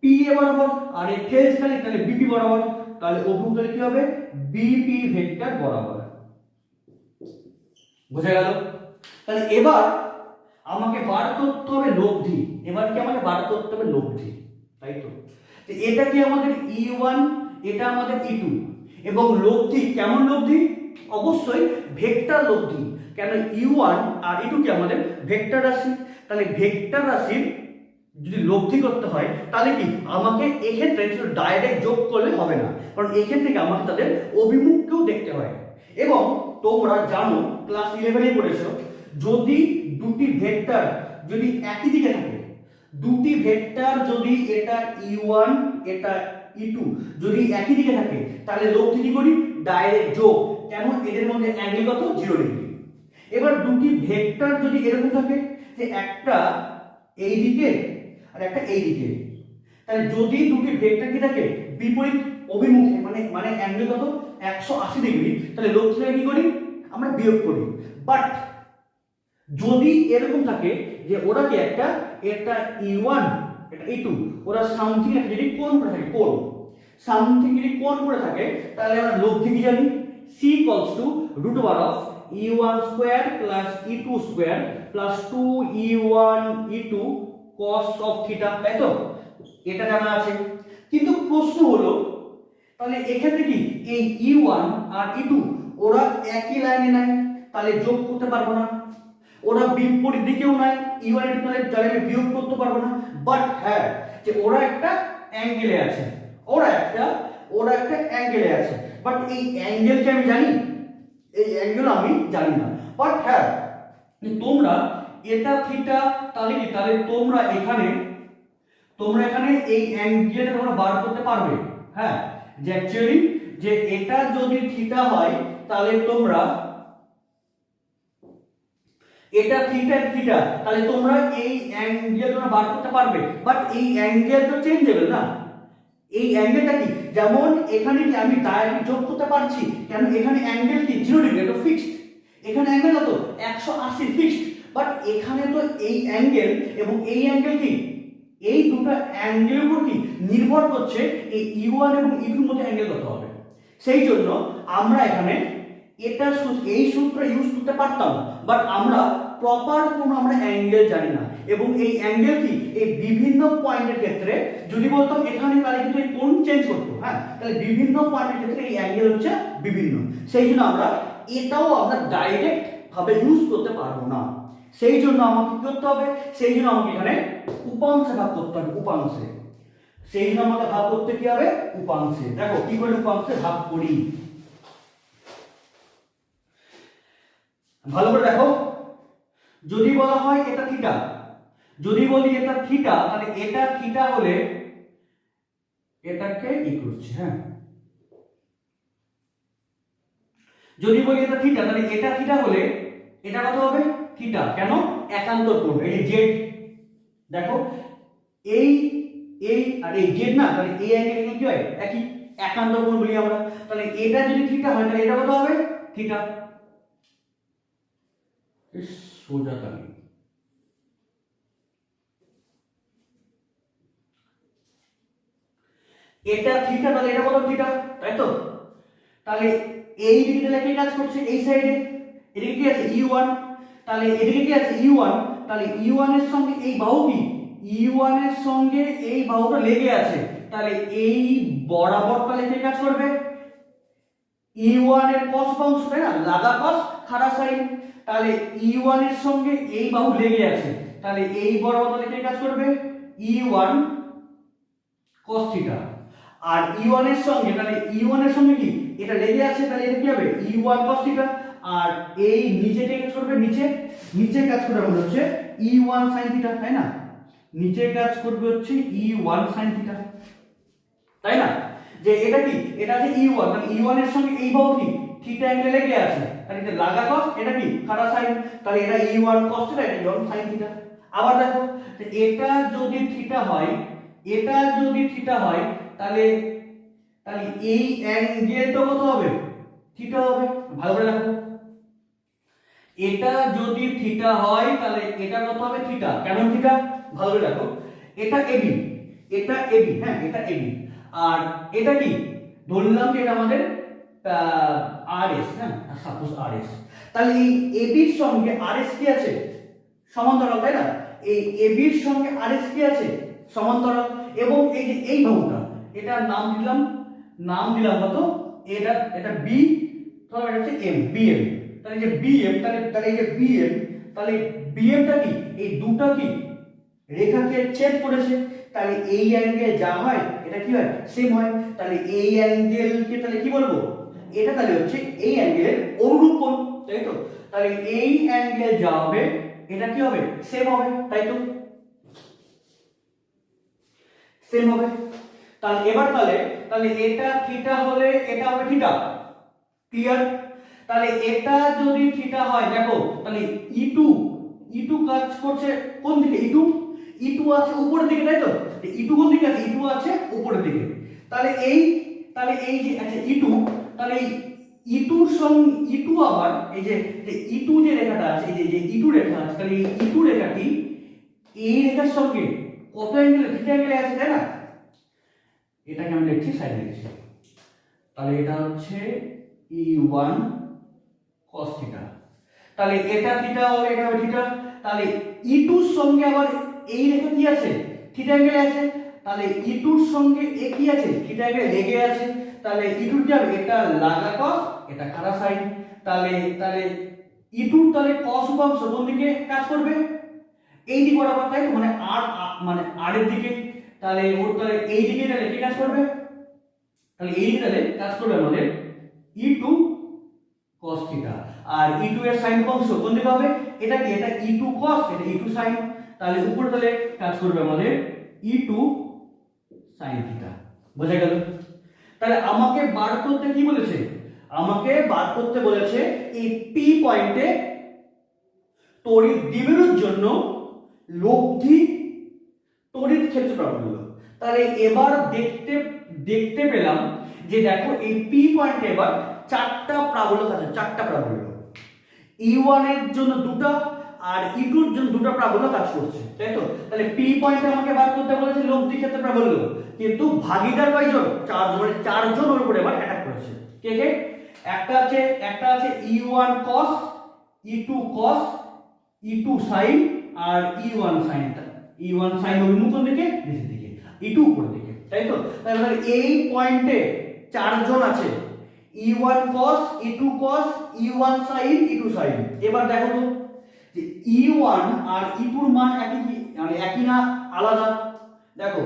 পি এ বরাবর, আর এ ঠেলছে তাহলে বিপি বরাবর, তাহলে অভিমুখ তাহলে কি হবে, বিপি ভেক্টর বরাবর। বুঝা গেল। তাহলে এবার আমাকে বার করতে হবে লব্ধি, এবার কি আমাকে বার করতে হবে লব্ধি, তাই তো। এটা কি আমাদের E1 এটা আমাদের E2 এবং লব্ধি কেমন লব্ধি? অবশ্যই ভেক্টর লব্ধি, কেন U1 আর E2 কি আমাদের ভেক্টর রাশি। তাহলে ভেক্টর রাশির যদি লব্ধি করতে হয় তাহলে কি আমাকে এক্ষেত্রে শুধু ডাইরেক্ট যোগ করলে হবে না, কারণ এক্ষেত্রে আমাকে তাদের অভিমুখকেও দেখতে হয়। এবং তোমরা জানো ক্লাস 11-এ পড়েছো, যদি দুটি ভেক্টর যদি একই দিকে থাকে, দুটি ভেক্টর যদি এটা E1 এটা E2 যদি একই দিকে থাকে তাহলে লব্ধি কি করি? ডাইরেক্ট যোগ, কেন এদের মধ্যে অ্যাঙ্গেল কত? 0 ডিগ্রি। এবার দুটি ভেক্টর যদি এরকম থাকে যে একটা এই দিকে আর একটা এই দিকে, তাহলে যদি দুটি ভেক্টর কি থাকে বিপরীত অভিমুখে, মানে অ্যাঙ্গেল কত? 180 ডিগ্রি, তাহলে লব্ধিটা কি করি? আমরা বিয়োগ করি। বাট যদি এরকম থাকে যে ওরা কি একটা E1 এটা E2 ওরা সামথিং একটা যদি কোণ করে থাকে, কোণ সামথিং যদি কোণ করে থাকে, তাহলে আমরা লব্ধি কি জানি? C √√ E1 square plus E2 square plus 2E1 E2 cos of theta, তাই তো? এটা জানা আছে। কিন্তু প্রশ্ন হলো তাহলে এক্ষেত্রে কি এই E1 আর E2 ওরা একই লাইনে নাই, তাহলে যোগ করতে পারবো না। ওরা বিপরীত দিকেও নাই, E1 E2 তাহলে আমি বিয়োগ করতে পারবো না। বাট হ্যাঁ, যে ওরা একটা অ্যাঙ্গেলে আছে, ওরা একটা অ্যাঙ্গেলে আছে। বাট এই অ্যাঙ্গেলকে আমি জানি? এই অ্যাঙ্গেল আমি জানি না। বাট হ্যাঁ, তোমরা এটা থিটা, তাহলে কি তাহলে তোমরা এখানে এই অ্যাঙ্গেলটা তোমরা বার করতে পারবে। হ্যাঁ, যে অ্যাকচুয়ালি যে এটা যদি থিটা হয় তাহলে তোমরা এটা থিটা তাহলে তোমরা এই অ্যাঙ্গেল তোমরা বার করতে পারবে। বাট এই অ্যাঙ্গেল তো চেঞ্জেবল না, এই অ্যাঙ্গেলটা কি যেমন এখানে কি আমি ডাইরেক্ট যোগ করতে পারছি, কেন এখানে অ্যাঙ্গেল কি 0 ডিগ্রি, এটা ফিক্সড। এখানে অ্যাঙ্গেল কত? 180 ফিক্সড। বাট এখানে তো এই অ্যাঙ্গেল এবং এই অ্যাঙ্গেল কি এই দুটো অ্যাঙ্গেলের উপর কি নির্ভর করছে এই E1 এবং E2 এর মধ্যে অ্যাঙ্গেল কত হবে। সেই জন্য আমরা এখানে এই সূত্র ইউজ করতে পারতাম, বাট আমরা প্রপার কোনো আমরা অ্যাঙ্গেল জানি না। এবং এই অ্যাঙ্গেল কি এই বিভিন্ন পয়েন্টের ক্ষেত্রে যদি বলতাম এখানে, তাহলে কিন্তু এই কোণ চেঞ্জ করতো। হ্যাঁ, তাহলে বিভিন্ন পয়েন্টের ক্ষেত্রে এই অ্যাঙ্গেল হচ্ছে বিভিন্ন। সেই জন্য আমরা এটাও আমরা ডাইরেক্ট ভাবে ইউজ করতে পারবো না। সেই জন্য আমাকে কি করতে হবে? সেই জন্য আমাকে এখানে উপাংশে ভাগ করতে হবে, উপাংশে। সেই জন্য আমাকে ভাগ করতে কি হবে? উপাংশে। দেখো কি করে উপাংশে ভাগ করি, ভালো করে দেখো। যদি বলা হয় এটা থিটা, যদি বলি এটা থিটা, তাহলে এটা থিটা হলে এটাকে ই করছে। হ্যাঁ, যদি বলি এটা থিটা, তাহলে এটা থিটা হলে এটা কত হবে? থিটা, কেন? একান্তর কোণ, এই জেড। দেখো এই আর এই জেড না, তাহলে এই অ্যাঙ্গেল কি হয়? একই, একান্তর কোণ বলি আমরা। তাহলে এটা যদি থিটা হয় তাহলে এটা কত হবে? থিটা। সোজা তালি এটা থিটা, তাহলে এটা কত? থিটা, তাই তো? তাহলে এই দিকে লেখে কাজ করছে, এই সাইডে এদিকে কি আছে? E1, তাহলে এদিকে কি আছে? E1, তাহলে E1 এর সঙ্গে এই বাহু কি E1 এর সঙ্গে এই বাহুটা লেগে আছে, তাহলে এই বরাবরটা লেখে কাজ করবে। E1 এর cos অংশ, তাই না? লাগা cos খাড়া সাইন, তাহলে E1 এর সঙ্গে এই বাহু লেগে আছে, তাহলে এই বরাবরটা লেখে কাজ করবে E1 cos থিটা। আর E1 এর সঙ্গে, তাহলে E1 এর সঙ্গে কি এটা লেগে আছে, তাহলে এটা কি হবে? E1 cos theta. আর এই নিচে কাজ করবে, নিচে কাজ করবে হচ্ছে E1 sin থিটা, তাই না? নিচে কাজ করবে হচ্ছে E1 sin থিটা, তাই না? যে এটা কি এটা আছে E1, তাহলে E1 এর সঙ্গে এই বাহু কি থিটা অ্যাঙ্গেলে লেগে আছে, তাহলে এটা লাগা cos, এটা কি খাড়া sin, তাহলে এটা E1 cos থিটা, এটা E1 sin থিটা। আবার দেখো এটা যদি থিটা হয়, তাহলে এই অ্যাঙ্গেলটা কত হবে? থিটা হবে। ভালো করে দেখো, এটা যদি থিটা হয় তাহলে এটা কত হবে? থিটা। কেমন থিটা? ভালো করে দেখো, এটা AB, হ্যাঁ এটা AB, আর এটা কি ধরলাম যে এটা আমাদের RS, হ্যাঁ সাপোজ RS। তাহলে এই AB এর সঙ্গে RS কি আছে? সমান্তরাল, তাই না? এই AB এর সঙ্গে RS কি আছে? সমান্তরাল। এবং এই যে এই বাহুটা, এটার নাম দিলাম নাম দিলাম কত, এটা এটা বি, ধরো এটা হচ্ছে এম, বি এম। তাহলে যে বি এম, তাহলে এই যে বি এম, তাহলে বি এমটা কি, এই দুটো কি রেখাকে ছেদ করেছে, তাহলে এই অ্যাঙ্গেল যা হয় এটা কি হয়, সেম হয়। তাহলে এই অ্যাঙ্গেলকে তাহলে কি বলবো, এটা তাহলে হচ্ছে এই অ্যাঙ্গেলের অনুরূপ কোণ, তাই তো। তাহলে এই অ্যাঙ্গেল যা হবে এটা কি হবে, সেম হবে, তাই তো, সেম হবে। তাহলে এবার তাহলে তাহলে এটা থিটা হলে এটা হবে থিটা, ক্লিয়ার। তাহলে এটা যদি থিটা হয়, দেখো তাহলে ই2 ই2 কাজ করছে কোন দিকে, ই2 আছে উপরের দিকে, তাই তো। ই2 কোন দিকে আছে, ই2 আছে উপরের দিকে। তাহলে এই যে আচ্ছা ই2, তাহলে এই ই2 এর সঙ্গে ই2 আবার এই যে ই2 যে রেখাটা আছে, এই যে ই2 রেখা আছে, তাহলে এই ই2 রেখাটি এই রেখার সঙ্গে কত অ্যাঙ্গেলে, থিটা অ্যাঙ্গেলে আছে, তাই না। এটাকে আমি লিখছি, সাইড লিখছি। তাহলে এটা হচ্ছে E1 cos থিটা। তাহলে এটা থিটা হবে, এটা হবে থিটা। তাহলে E2 এর সঙ্গে আবার এই রেখা কি আছে, থিটা অ্যাঙ্গেলে আছে। তাহলে E2 এর সঙ্গে এ কি আছে, থিটা অ্যাঙ্গেলে লেগে আছে। তাহলে E2 কি হবে, এটা লাগা cos, এটা খাড়া sin। তাহলে তাহলে E2 তাহলে cos উপাংশ কোন দিকে কাজ করবে, এই দিকে বরাবর, তাই তো, মানে আর এর দিকে। তাহলে ওর তাহলে এই দিকে তাহলে কি কাজ করবে, তাহলে এই দিকে তাহলে কাজ করবে আমাদের E2 cos থিটা। আর E2 এর sin উপাংশ কোন দিকে হবে, এটা কি, এটা E2 cos, এটা E2 sin। তাহলে উপরে তাহলে কাজ করবে আমাদের E2 sin থিটা। বোঝা গেল। তাহলে আমাকে বার করতে কি বলেছে, আমাকে বার করতে বলেছে এই P পয়েন্টে তড়িৎ দ্বিমেরুর জন্য লব্ধি তড়িৎ ক্ষেত্র প্রাবল্য। তাহলে এবার দেখতে পেলাম যে দেখো এই P পয়েন্টে এবার চারটা প্রাবল্য আছে, চারটা প্রাবল্য। E1 এর জন্য দুটো আর E2 এর জন্য দুটো প্রাবল্য কাজ করছে, তাই তো। তাহলে P পয়েন্টে আমাকে বার করতে বলেছে লব্ধি ক্ষেত্র প্রাবল্য, কিন্তু ভাগীদার কয়জন, চারজন, মানে চারজন ওর উপরে এবার অ্যাটাক করেছে। কে কে, একটা আছে E1 cos, E2 cos, E2 sin আর E1 sin। E1 sin অভিমুখ কোন দিকে, নিচের দিকে, E2 উপরের দিকে, তাই তো। তাহলে এই পয়েন্টে চারজন আছে, E1 cos, E2 cos, E1 sin, E2 sin। এবার দেখো তো যে E1 আর E2 এর মান একই কি, মানে একই না আলাদা। দেখো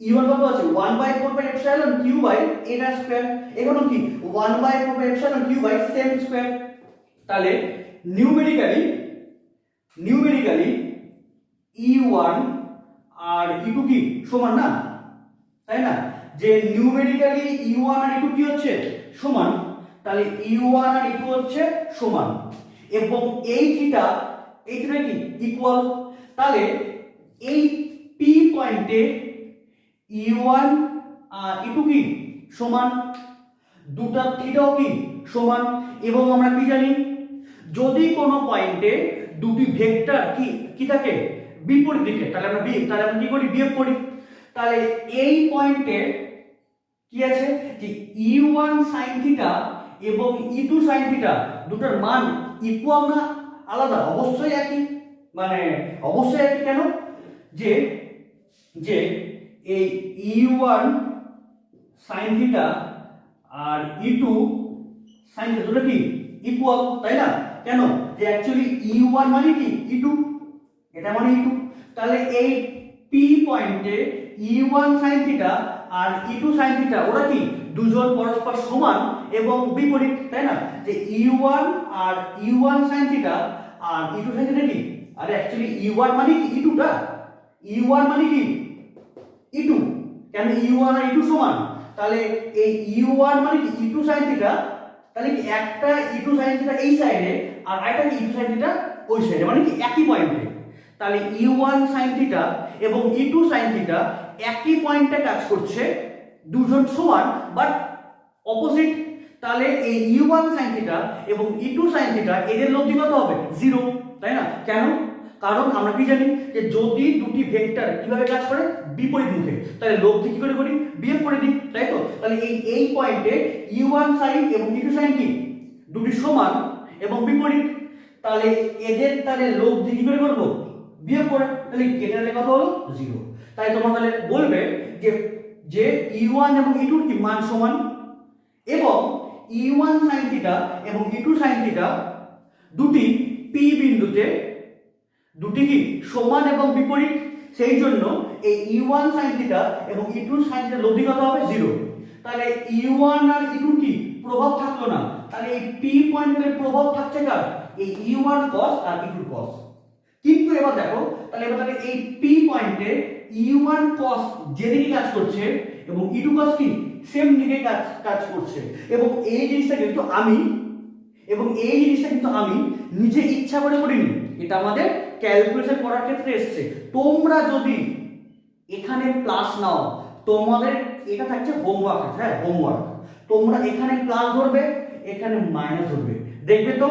E1 কত আছে, 1/4 পাই এপসাইলন q বাই এটা স্কয়ার, এখানেও কি 1/4 pi epsilon q by same square. তাহলে নিউমেরিক্যালি E1 আর E2 কি সমান না, তাই না। যে নিউমেরিক্যালি E1 আর E2 কি হচ্ছে সমান, তাহলে E1 আর E2 হচ্ছে সমান, এবং এই থিটা কি ইকুয়াল। তাহলে এই P পয়েন্টে E1 আর E2 কি সমান, দুটা থিটাও কি সমান। এবং আমরা কি জানি, যদি কোনো পয়েন্টে দুটি ভেক্টর কি থাকে বিপরীত দিকে, তাহলে আমরা কি করি, বিয়োগ করি। তাহলে এই পয়েন্টে কি আছে যে E1 sin থিটা এবং E2 sin থিটা দুটোর মান ইকুয়াল না আলাদা, অবশ্যই একই, মানে অবশ্যই একই। কেন, যে যে এই E1 sin থিটা আর E2 sin থিটা দুটো কি ইকুয়াল, তাই না। কেন, যে অ্যাকচুয়ালি E1 মানে কি E2, এটা মানে E2। তাহলে এই P পয়েন্টে E1 sin থিটা আর E2 sin থিটা ওরা কি দুজন পরস্পর সমান এবং বিপরীত, তাই না। যে E1 আর E1 sin থিটা আর E2 sin থিটা কি, আর অ্যাকচুয়ালি E1 মানে কি E2 টা, E1 মানে কি E2, কেন E1 আর E2 সমান। তাহলে এই E1 মানে কি E2 sin থিটা, তাহলে কি একটা E2 sin থিটা এই সাইডে আর আরেকটা E2 sin থিটা ওই সাইডে, মানে কি একই পয়েন্টে। তাহলে E1 sin থিটা এবং E2 sin থিটা একই পয়েন্টে কাজ করছে, দুজন সমান বাট অপোজিট। তাহলে এই E1 sin থিটা এবং E2 sin থিটা এদের লব্ধি কত হবে, 0, তাই না। কেন, কারণ আমরা কি জানি যে যদি দুটি ভেক্টর কিভাবে কাজ করে বিপরীত মুখে, তাহলে লব্ধি কি করে করি, বিয়োগ করে দিই, তাই তো। তাহলে এই পয়েন্টে E1 sin এবং E2 sin কি দুটি সমান এবং বিপরীত, তাহলে এদের তাহলে লব্ধি কি করে করব, বিয়োগ করে। তাহলে কেটে কত হলো, 0। তাই তোমরা তাহলে বলবে যে যে E1 এবং E2 কি মান সমান, এবং E1 sin থিটা এবং E2 sin থিটা দুটি P বিন্দুতে দুটি কি সমান এবং বিপরীত, সেই জন্য এই E1 sin থিটা এবং E2 sin থিটা লব্ধি কত হবে 0। তাহলে E1 আর E2 কি প্রভাব থাকলো না, তাহলে এই P পয়েন্টের প্রভাব থাকছে কার, এই E1 cos আর E2 cos। কিন্তু এবার দেখো তাহলে এই P পয়েন্টে E1 cos যেদিকে কাজ করছে এবং E2 cos কি সেম দিকে কাজ করছে, এবং এই জিনিসটা কিন্তু আমি নিজে ইচ্ছা করে করিনি, এটা আমাদের ক্যালকুলেশন করার ক্ষেত্রে এসেছে। তোমরা যদি এখানে প্লাস নাও, তোমাদের এটা থাকছে হোমওয়ার্ক, হ্যাঁ হোমওয়ার্ক, তোমরা এখানে প্লাস ধরবে এখানে মাইনাস ধরবে, দেখবে তো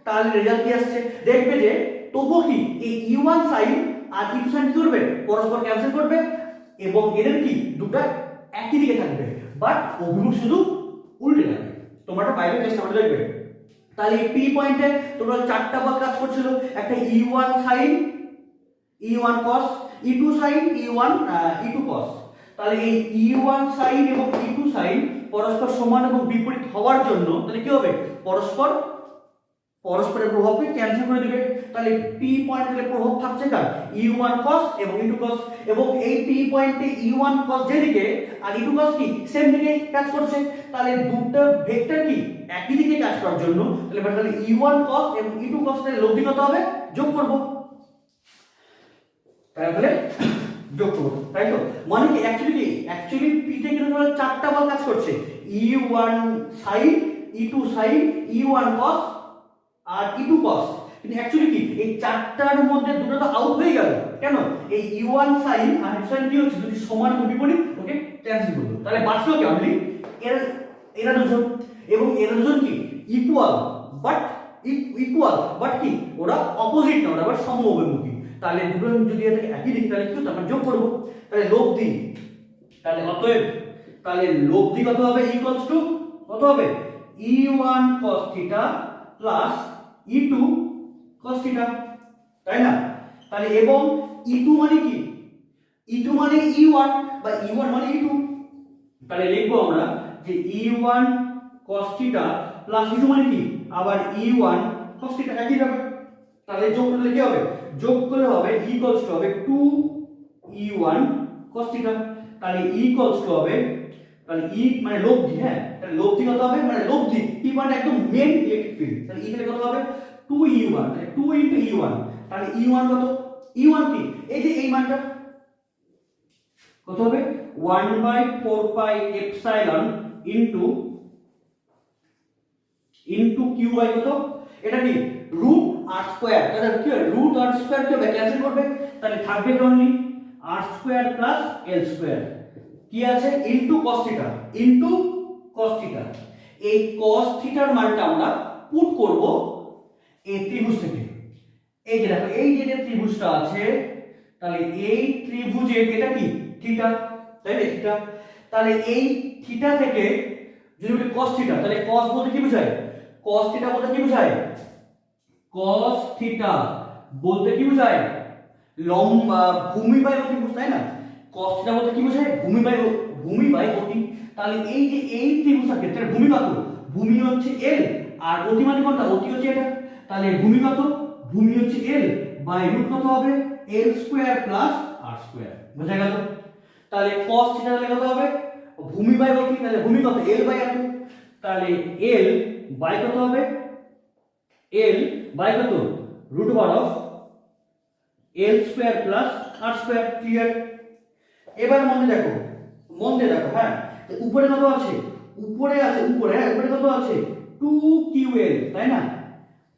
তাহলে রেজাল্ট কি আসছে, দেখবে যে তবুও কি এই E1 sin আর E2 sin কি করবে পরস্পর ক্যান্সেল করবে, এবং এদের কি দুটো একই দিকে থাকবে, বাট অভিমুখ শুধু উল্টে যাবে। তোমরা এটা বাইরে চেষ্টা করে দেখবে। তাহলে এই P পয়েন্টে টোটাল 4টা বল কাজ করছিল, একটা E1 sin E1 cos, E2 sin E2 cos। তাহলে এই E1 sin এবং E2 sin পরস্পর সমান এবং বিপরীত হওয়ার জন্য তাহলে কি হবে পরস্পরের প্রভাবকে ক্যান্সেল করে দিবে। তাহলে P পয়েন্টে প্রভাব থাকছে কার E1 cos এবং E2 cos, এবং এই P পয়েন্টে E1 cos যেদিকে আর E2 cos কি সেম দিকে কাজ করছে, তাহলে দুটো ভেক্টর কি একই দিকে কাজ করার জন্য তাহলে E1 cos এবং E2 cos এর লব্ধি কত হবে যোগ করব, তাহলে যোগ করব, তাই তো মানে কি অ্যাকচুয়ালি P তে কিন্তু 4টা বল কাজ করছে, E1 sin E2 sin E1 cos আর E2 cos, কিন্তু অ্যাকচুয়ালি কি এই 4টার মধ্যে দুটো তো আউট হয়ে গেল, কেন এই E1 sin আর E2 sin কি হচ্ছে দুটি সমান এবং বিপরীত, ওকে ক্যান্সেল করব, তাহলে বাঁচলো কি অনলি এরা দুজন, এবং এরা দুজন কি ইকুয়াল বাট কি ওরা অপোজিট না, ওরা আবার সমঅভিমুখী, তাহলে দুটো যদি এটাকে একই দিক তাহলে কি আমরা যোগ করব, তাহলে লব্ধি, তাহলে অতএব তাহলে লব্ধি কত হবে ইকুয়ালস টু কত হবে E1 cos theta plus E2 cos theta, তাই না? তাহলে এবং E2 মানে কি E2 মানে E1 বা E1 মানে E2, তাহলে লিখবো আমরা যে E1 cos theta plus E2 মানে কি আবার E1 cos থিটা একই হবে, তাহলে যোগ করলে কি হবে যোগ করলে হবে ইকুয়ালস টু হবে 2E1 cos থিটা, তাহলে ইকুয়ালস টু হবে তাহলে E মানে লব্ধি, হ্যাঁ তাহলে লব্ধি কত হবে মানে লব্ধি P মানে একদম মেইন ইলেকট্রিক ফিল্ড, তাহলে E কত হবে 2E1, তাহলে 2 * E1, তাহলে E1 কত E1 কি এই যে এই মানটা কত হবে 1/4 pi epsilon into q by কত এটা কি রুট r স্কয়ার, তাহলে কি রুট r স্কয়ার কে ক্যান্সেল করবে, তাহলে থাকবে only r square plus l square কি আছে ইনটু cos থিটা এই cos থিটার মানটা আমরা পুট করব এই ত্রিভুজ থেকে, এই যে দেখো এই যে ত্রিভুজটা আছে, তাহলে এই ত্রিভুজের এটা কি থিটা, তাই না থিটা, তাহলে এই থিটা থেকে যদি বলি cos থিটা, তাহলে cos বলতে কি বোঝায় cos থিটা বলতে কি বোঝায় cos থিটা বলতে কি বোঝায় লম্বা ভূমি বাই অতি বোঝায় না, cos থিটা বলতে কি বোঝায় ভূমি বাই অতি, তাহলে এই যে এই ত্রিভুজটার ক্ষেত্রে ভূমি কত ভূমি হচ্ছে l আর অতি মানে কোনটা অতি হচ্ছে এটা, তাহলে ভূমি কত ভূমি হচ্ছে l বাই রুট কত হবে l square plus r square, বোঝা গেল? তাহলে cos থিটা তাহলে কত হবে ভূমি বাই অতি, তাহলে ভূমি কত l বাই r, তাহলে l বাই কত হবে l বাই কত root over of l square plus r square, clear? এবার মনে দেখো হ্যাঁ উপরে কত আছে উপরে হ্যাঁ উপরে কত আছে 2ql, তাই না?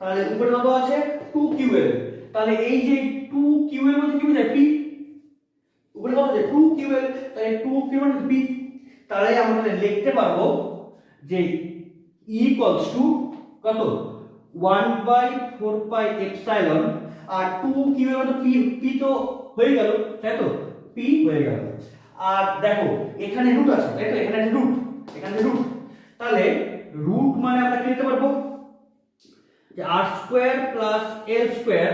তাহলে উপরে কত আছে 2ql, তাহলে এই যে 2ql বলতে কি বোঝায় p, উপরে কত আছে 2ql, তাহলে 2ql মানে p, তাহলে আমরা লিখতে পারবো যে ইকুয়ালস টু কত 1/4 পাই এপসাইলন, আর 2ql মানে p তো হয়ে গেল, তাই তো p হয়ে গেল, আর দেখো এখানে রুট আছে, তাই তো এখানে আছে রুট, তাহলে রুট মানে আমরা কি লিখতে পারবো যে r square plus l square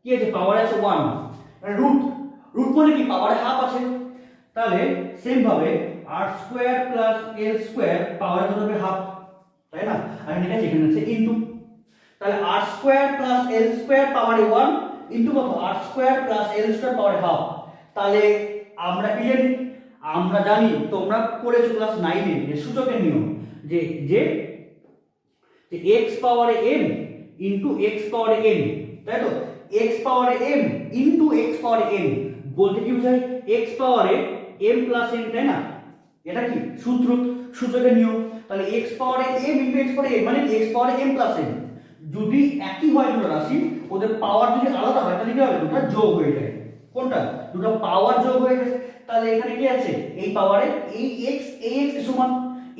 কি আছে পাওয়ার আছে 1, মানে রুট মানে কি পাওয়ারে হাফ আছে, তাহলে সেম ভাবে আর স্কোয়ার প্লাস এল স্কোয়ার পাওয়ার কত হবে হাফ, তাই না? আর এটা এখানে আছে ইনটু, তাহলে আর স্কোয়ার প্লাস এল স্কোয়ার পাওয়ারে 1 ইনটু কত আর স্কোয়ার প্লাস এল স্কোয়ার পাওয়ারে হাফ। তাহলে আমরা কি জানি, আমরা জানি তোমরা পড়েছো ক্লাস 9 এ যে সূচকের নিয়ম, যে যে x পাওয়ারে m ইনটু x পাওয়ারে n, তাই তো? x পাওয়ারে m ইনটু x পাওয়ারে n বলতে কি বোঝায় x পাওয়ারে m প্লাস n, তাই না? এটা কি সূত্র, সূচকের নিয়ম। তাহলে x পাওয়ারে m ইনটু x পাওয়ারে n মানে x পাওয়ারে m প্লাস n। যদি একই হয় দুটো রাশি, ওদের পাওয়ার যদি আলাদা হয় তাহলে কি হবে, দুটো যোগ হয়ে যায়। কোনটা? দুটো পাওয়ার যোগ হয়ে যায়। তাহলে এখানে কি আছে, এই পাওয়ারে এই x সমান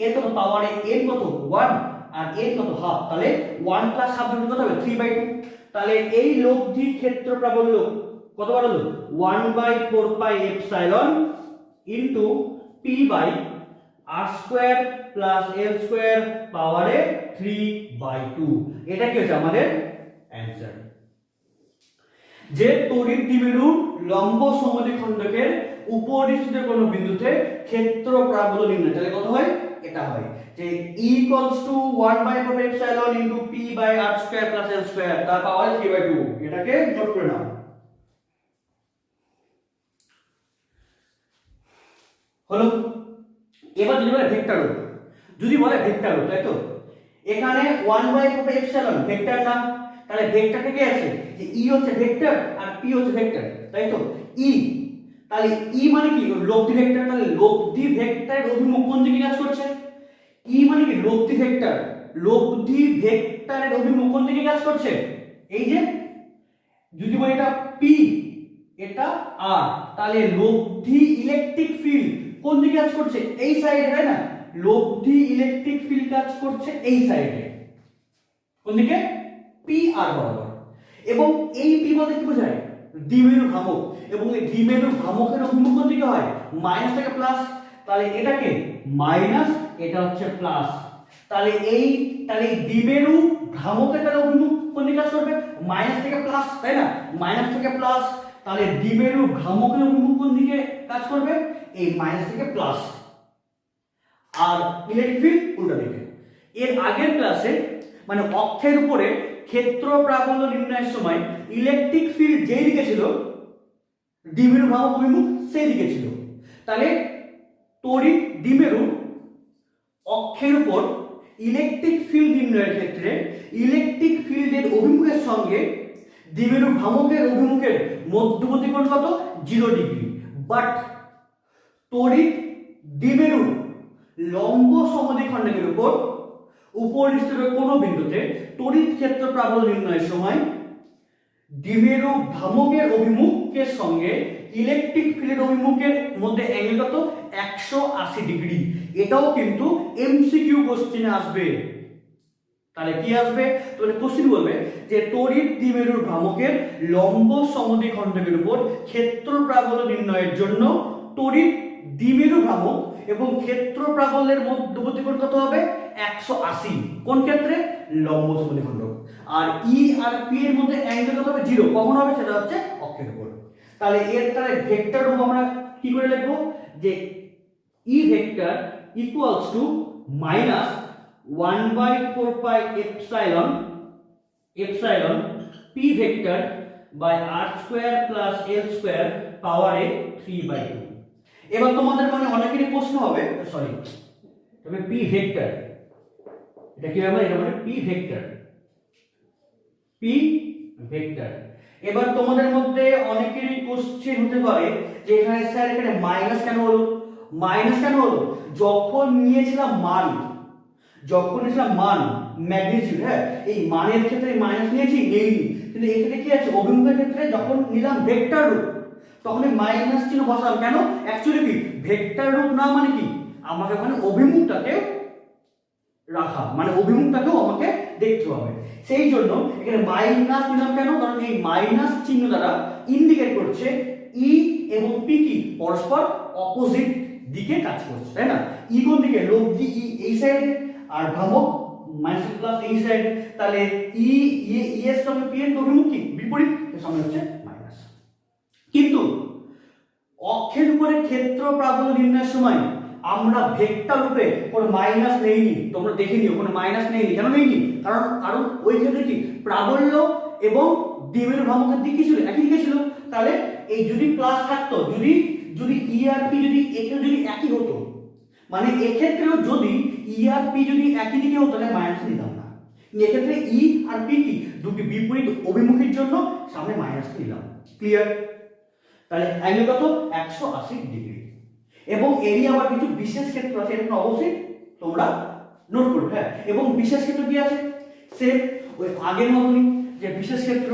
এর কত পাওয়ারে n কত 1 আর n কত হাফ, তাহলে 1 প্লাস হাফ যোগ কত হবে 3/2। তাহলে এই লব্ধি ক্ষেত্র প্রাবল্য কত বার হলো 1/4 pi epsilon into p by r square plus l square পাওয়ারে 3/2। এটা কি হচ্ছে আমাদের অ্যানসার। যে তড়িৎ দ্বিমেরুর লম্ব সমদ্বিখণ্ডকের উপরিস্থিত কোন বিন্দুতে ক্ষেত্র প্রাবল্য নির্ণয়, তাহলে কত হয়, এটা হয় যে E = 1/4 epsilon into p by r square plus l square তার পাওয়ার 3/2। এটাকে নোট করে নাও। হলো। এবার যদি বলে ভেক্টর রূপ, যদি বলে ভেক্টর রূপ, তাই তো? এখানে 1/4 এপসাইলন ভেক্টর না, তাহলে ভেক্টরটা কি আছে যে E হচ্ছে ভেক্টর আর P হচ্ছে ভেক্টর, তাই তো? E, তাহলে E মানে কি লব্ধি ভেক্টর, তাহলে লব্ধি ভেক্টরের অভিমুখ কোন দিকে কাজ করছে? E মানে কি লব্ধি ভেক্টর, লব্ধি ভেক্টরের অভিমুখ কোন দিকে কাজ করছে? এই যে যদি বলি এটা P এটা R, তাহলে লব্ধি ইলেকট্রিক ফিল্ড কোন দিকে কাজ করছে? এই সাইডে, তাই না? লব্ধি ইলেকট্রিক ফিল্ড কাজ করছে এই সাইডে, কোন দিকে? পি আর বরাবর। এবং এই পি বলতে কি বোঝায়? দ্বিমেরু ভ্রামক, এবং এই দ্বিমেরু ভ্রামকের অভিমুখ কোন দিকে হয়? মাইনাস থেকে প্লাস। তাহলে এটাকে মাইনাস, এটা হচ্ছে প্লাস। তাহলে এই দ্বিমেরু ভ্রামকের তার অভিমুখ কোন দিকে কাজ করবে? মাইনাস থেকে প্লাস, তাই না? মাইনাস থেকে প্লাস, তাহলে দ্বিমেরু ভ্রামকের অভিমুখ কোন দিকে কাজ করবে? এই মাইনাস থেকে প্লাস। আর ইলেকট্রিক ফিল্ড উল্টা দিকে। এর আগের ক্লাসে মানে অক্ষের উপরে ক্ষেত্র প্রাবল্য নির্ণয়ের সময় ইলেকট্রিক ফিল্ড যেই দিকে ছিল, দ্বিমেরু ভ্রামক অভিমুখ সেই দিকে ছিল। তাহলে তড়িৎ দ্বিমেরু অক্ষের উপর ইলেকট্রিক ফিল্ড নির্ণয়ের ক্ষেত্রে ইলেকট্রিক ফিল্ডের অভিমুখের সঙ্গে দ্বিমেরু ভ্রামকের অভিমুখের মধ্যবর্তী কোণ কত? 0 ডিগ্রি। বাট তড়িৎ দ্বিমেরু লম্ব সমদ্বিখণ্ডকের উপর উপরিস্থিত কোন বিন্দুতে তড়িৎ ক্ষেত্র প্রাবল্য নির্ণয়ের সময় দ্বিমেরু ভ্রামকের অভিমুখের সঙ্গে ইলেকট্রিক ফিল্ডের অভিমুখের মধ্যে অ্যাঙ্গেল কত? 180 ডিগ্রি। এটাও কিন্তু এমসিকিউ কোশ্চেনে আসবে। তাহলে কি আসবে? তাহলে কোশ্চেন বলবে যে তড়িৎ দ্বিমেরুর ভ্রামকের লম্ব সমদ্বিখণ্ডকের উপর ক্ষেত্র প্রাবল্য নির্ণয়ের জন্য তড়িৎ দ্বিমেরু ভ্রামক এবং ক্ষেত্র প্রাবল্যের মধ্যবর্তী কোণ কত হবে? 180। কোন ক্ষেত্রে? লম্ব সমদ্বিখণ্ডক। আর ই আর পি এর মধ্যে অ্যাঙ্গেল কত হবে? 0। কখন হবে? সেটা হচ্ছে অক্ষের উপর। তাহলে ভেক্টর রূপ আমরা কি করে লিখব? যে E vector equals to minus 1/4 pi epsilon P vector by R square plus L square পাওয়ারে 3/2। এবার তোমাদের মনে অনেকেরই প্রশ্ন হবে, সরি, তবে পি ভেক্টর এটা কি হবে? এটা মানে পি ভেক্টর, এবার তোমাদের মধ্যে অনেকেরই কোশ্চেন হতে পারে যে এখানে স্যার এখানে মাইনাস কেন হলো? মাইনাস কেন হলো? যখন নিয়েছিলাম মান ম্যাগনিটিউড, হ্যাঁ, এই মানের ক্ষেত্রে মাইনাস নিয়েছি নেইনি, কিন্তু এখানে কি আছে? অভিমুখের ক্ষেত্রে যখন নিলাম ভেক্টর রূপ তখন মাইনাস চিহ্ন বসালাম। কেন? অ্যাকচুয়ালি কি ভেক্টর রূপ না মানে কি আমাকে ওখানে অভিমুখটাকে রাখা, মানে অভিমুখটাকেও আমাকে দেখতে হবে। সেই জন্য এখানে মাইনাস নিলাম। কেন? কারণ এই মাইনাস চিহ্ন দ্বারা ইন্ডিকেট করছে ই এবং পি কি পরস্পর অপোজিট দিকে কাজ করছে, তাই না? ই কোন দিকে? লব্ধি ই এই সাইডে আর ভ্রামক মাইনাস প্লাস এই সাইডে। তাহলে ই এর সঙ্গে পি এর অভিমুখ কি বিপরীত, এর সঙ্গে হচ্ছে মাইনাস। কিন্তু অক্ষের উপরে ক্ষেত্র প্রাবল্য নির্ণয়ের সময় আমরা ভেক্টর রূপে কোনো মাইনাস নেইনি, তোমরা দেখে নিও কোনো মাইনাস নেইনি। কেন নেইনি? কারণ কারণ ওই ক্ষেত্রে কি প্রাবল্য এবং দ্বিমেরু ভ্রামকের দিক কি ছিল? একই দিকে ছিল। তাহলে এই যদি প্লাস থাকতো, যদি যদি ই আর পি যদি এখানে যদি একই হতো, মানে এক্ষেত্রেও যদি ই আর পি যদি একই দিকে হতো তাহলে মাইনাস নিতাম না। এক্ষেত্রে ই আর পি কি দুটি বিপরীত অভিমুখীর জন্য সামনে মাইনাস নিলাম। ক্লিয়ার? তাহলে অ্যাঙ্গেল কত? 180 ডিগ্রি। এবং এরই আবার কিছু বিশেষ ক্ষেত্র আছে, এটা অবশ্যই তোমরা নোট করবে। হ্যাঁ, এবং বিশেষ ক্ষেত্র কি আছে? সেম ওই আগের মতনই, যে বিশেষ ক্ষেত্র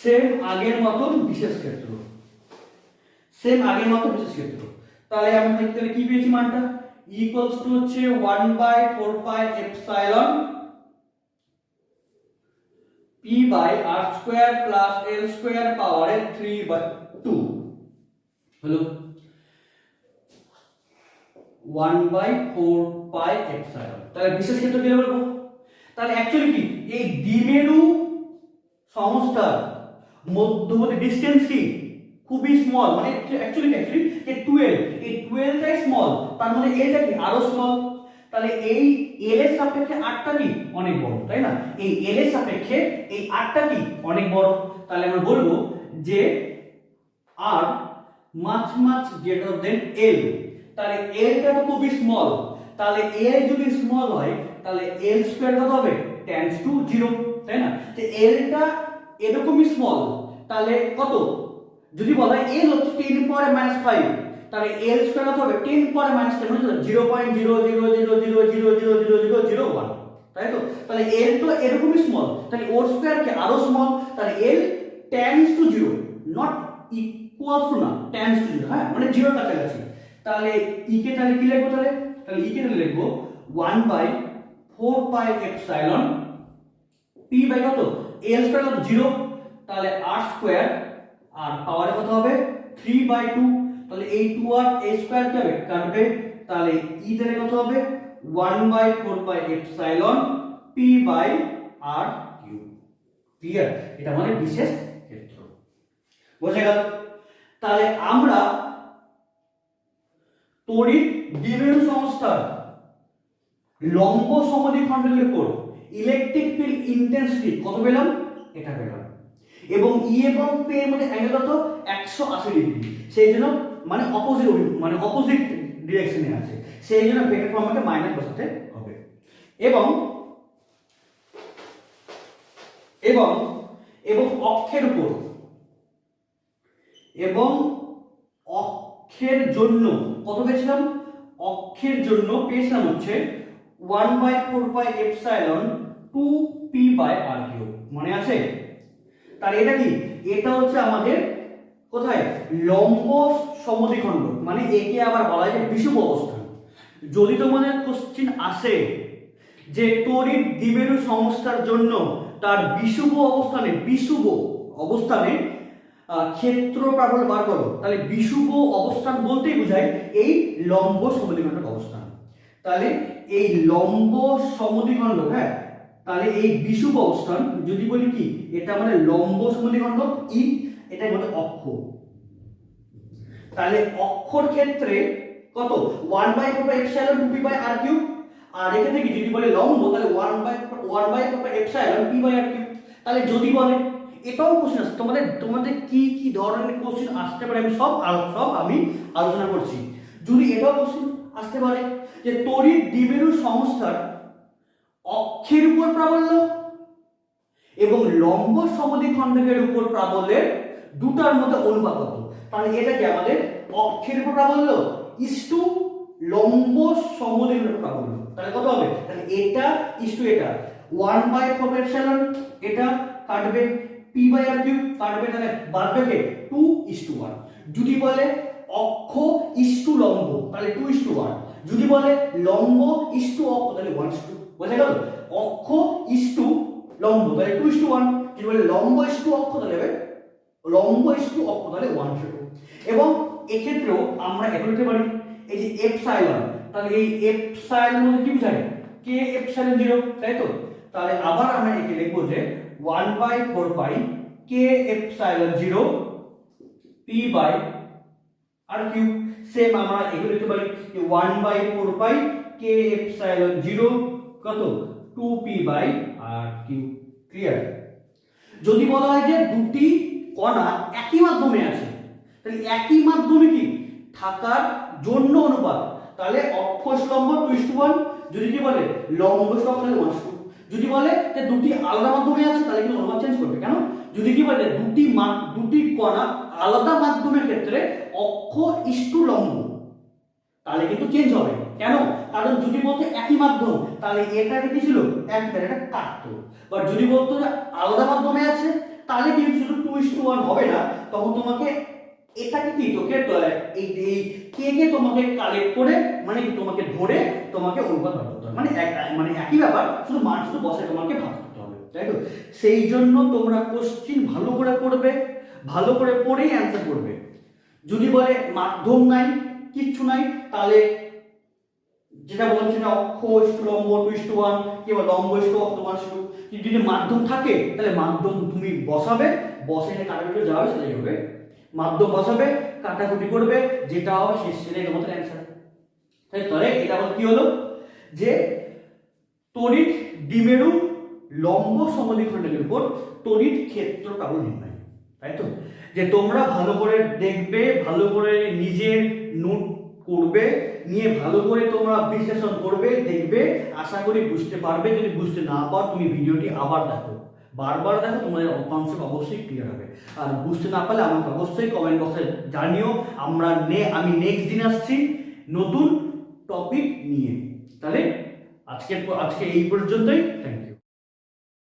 সেম আগের মতন বিশেষ ক্ষেত্র, সেম আগের মতো বিশেষ ক্ষেত্র। তাহলে আমরা দেখতে গেলে কি পেয়েছি মানটা? ইকুয়ালস টু হচ্ছে 1/4 pi epsilon p by r square plus l square পাওয়ারে 3/2 হলো 1/4 পাই এপসাইলন। তাহলে বিশেষ ক্ষেত্র কি বলবো? তাহলে অ্যাকচুয়ালি কি এই দ্বিমেরু সংস্থার মধ্যবর্তী ডিসটেন্স কি খুবই স্মল, মানে অ্যাকচুয়ালি যে 12, এই 12 টাই স্মল, তার মানে এটা কি আরো স্মল। তাহলে এই এল এর সাপেক্ষে আরটা কি অনেক বড়, তাই না? এই এল এর সাপেক্ষে এই আরটা কি অনেক বড়। তাহলে আমরা বলবো যে আর much much greater than L. তাহলে এলটা তো খুবই স্মল, তাহলে এল যদি স্মল হয় তাহলে এল স্কয়ার কত হবে? টেন্ডস টু 0, তাই না? যে এলটা এরকমই স্মল, তাহলে কত? যদি বলা হয় এল হচ্ছে 10 পাওয়ার -5, তাহলে এল স্কয়ার কত হবে? 10 পাওয়ার -10 মানে 0.000000001, তাই তো? তাহলে এল তো এরকমই স্মল, তাহলে ওর স্কয়ার কি আরো স্মল, তাহলে L tends to 0, not equals to না, টেন্ডস টু 0, হ্যাঁ মানে 0 কাছাকাছি। তাহলে ই কে তাহলে কি লিখবো? তাহলে তাহলে ই কে তাহলে লিখবো 1/4 পাই এপসাইলন পি বাই কত? এল স্কয়ার কত? 0, তাহলে r স্কয়ার আর পাওয়ারে কত হবে? 3/2, তাহলে এই 2 আর a স্কয়ার কি হবে? কাটবে, তাহলে ই তাহলে কত হবে? 1/4 pi epsilon p by r cube. Clear? এটা মানে বিশেষ ক্ষেত্র। বোঝা গেল? তাহলে আমরা তড়িৎ দ্বিমেরু সংস্থার লম্ব সমদ্বিখণ্ডকের উপর ইলেকট্রিক ফিল্ড ইন্টেন্সিটি কত পেলাম? এটা পেলাম। এবং ই এবং পি এর মধ্যে অ্যাঙ্গেল কত? 180 ডিগ্রি। সেই জন্য মানে অপোজিট ডিরেকশনে আছে, সেই জন্য ব্র্যাকেট ফর্মেটে মাইনাস বসাতে হবে। এবং এবং এবং অক্ষের উপর এবং অক্ষের জন্য কত পেয়েছিলাম? অক্ষের জন্য পেয়েছিলাম হচ্ছে 1/4 pi epsilon 2p by r cube. মনে আছে? তাহলে এটা কি? এটা হচ্ছে আমাদের কোথায়? লম্ব সমদ্বিখণ্ড, মানে একে আবার বলা হয় যে বিষুব অবস্থান। যদি তোমাদের কোশ্চেন আসে যে তড়িৎ দ্বিমেরু সংস্থার জন্য তার বিষুব অবস্থানে ক্ষেত্র প্রাবল্য বার করো, তাহলে বিষুব অবস্থান বলতেই বোঝায় এই লম্ব সমদ্বিখণ্ডক অবস্থান। তাহলে এই লম্ব সমদ্বিখণ্ড, হ্যাঁ, তাহলে এই বিষুব অবস্থান যদি বলি কি এটা আমাদের লম্ব সমদ্বিখণ্ডক ই, এটা আমাদের অক্ষ। তাহলে অক্ষর ক্ষেত্রে কত? 1/4 pi epsilon 2p by r cube. আর এখানে কি যদি বলে লম্ব তাহলে 1/4 pi epsilon p by r cube. তাহলে যদি বলে এটাও কোশ্চেন আছে তোমাদের কি কি ধরনের কোশ্চেন আসতে পারে আমি সব আমি আলোচনা করছি। যদি এটাও কোশ্চেন আসতে পারে যে তড়িৎ দ্বিমেরু সংস্থার অক্ষের উপর প্রাবল্য এবং লম্ব সমদ্বিখণ্ডকের উপর প্রাবল্যের দুটার মধ্যে অনুপাত কত? তাহলে এটা কি আমাদের অক্ষের উপর প্রাবল্য ইসটু লম্ব সমদ্বিখণ্ডকের প্রাবল্য। তাহলে কত হবে? তাহলে এটা ইসটু এটা 1/4 এপসাইলন, এটা কাটবে p বাই r কিউব কাটবে, তাহলে বাদ কে 2:1। যদি বলে অক্ষ ইসটু লম্ব তাহলে 2:1। যদি বলে লম্ব ইসটু অক্ষ তাহলে 1:2। বোঝা গেল? অক্ষ ইসটু লম্ব তাহলে 2:1, যদি বলে লম্ব ইসটু অক্ষ তাহলে 1:2। এবং এক্ষেত্রেও আমরা এটা লিখতে পারি এই যে এপসাইলন, তাহলে এই এপসাইলন মধ্যে কি বোঝায়? কে এপসাইলন 0, তাই তো? তাহলে আবার আমরা একে লিখব যে 1/4 পাই কে epsilon 0 p P by r cube. Same আমরা এগুলো লিখতে পারি 1/4 কে এপসাইলন 0 কত 2p by r Q. Clear? যদি বলা হয় যে দুটি কণা একই মাধ্যমে আছে, তাহলে একই মাধ্যমে কি থাকার জন্য অনুপাত, তাহলে অক্ষস লম্ব 2:1। যদি কি বলে লম্ব সব তাহলে 1:2। যদি বলে যে দুটি আলাদা মাধ্যমে আছে তাহলে কিন্তু অনুপাত চেঞ্জ করবে। কেন? যদি কি বলে দুটি কণা আলাদা মাধ্যমের ক্ষেত্রে অক্ষ ইস্টু লম্ব, তাহলে কিন্তু চেঞ্জ হবে। কেন? কারণ যদি বলতো একই মাধ্যম তাহলে এটা কি ছিল একটা এটা কাটতো। বা যদি বলতো যে আলাদা মাধ্যমে আছে তাহলে কিন্তু শুধু 2:1 হবে না, তখন তোমাকে এটাকে কি তোকে এই কে কে তোমাকে কালেক্ট করে মানে কি তোমাকে ধরে তোমাকে অনুপাত বার করতে হবে। মানে একই ব্যাপার, শুধু মান শুধু বসে তোমাকে ভাগ করতে হবে, তাই তো? সেই জন্য তোমরা কোশ্চিন ভালো করে পড়বে, ভালো করে পড়েই অ্যান্সার করবে। যদি বলে মাধ্যম নাই কিচ্ছু নাই, তাহলে যেটা বলছি না অক্ষ ইস্টু লম্ব 2:1 কিংবা লম্ব ইস্টু অক্ষ 1:2। যদি মাধ্যম থাকে তাহলে মাধ্যম তুমি বসাবে, বসে কাটাকুটি যাবে সেটাই হবে। মাধ্যম বসাবে, কাটাকুটি করবে, যেটা হবে সেটাই তোমাদের অ্যান্সার। তাহলে এটা কি হলো যে তড়িৎ দ্বিমেরু লম্ব সমদ্বিখণ্ডকের উপর তড়িৎ ক্ষেত্র কারণ নির্ণয়। তাই তো? যে তোমরা ভালো করে দেখবে, ভালো করে নিজের নোট করবে, নিয়ে ভালো করে তোমরা বিশ্লেষণ করবে, দেখবে, আশা করি বুঝতে পারবে। যদি বুঝতে না পারো তুমি ভিডিওটি আবার দেখো, বারবার দেখো, তোমাদের কনসেপ্ট অবশ্যই ক্লিয়ার হবে। আর বুঝতে না পারলে আমাকে অবশ্যই কমেন্ট বক্সে জানিও। আমি নেক্সট দিন আসছি নতুন টপিক নিয়ে। তাহলে আজকে এই পর্যন্তই। Thank you.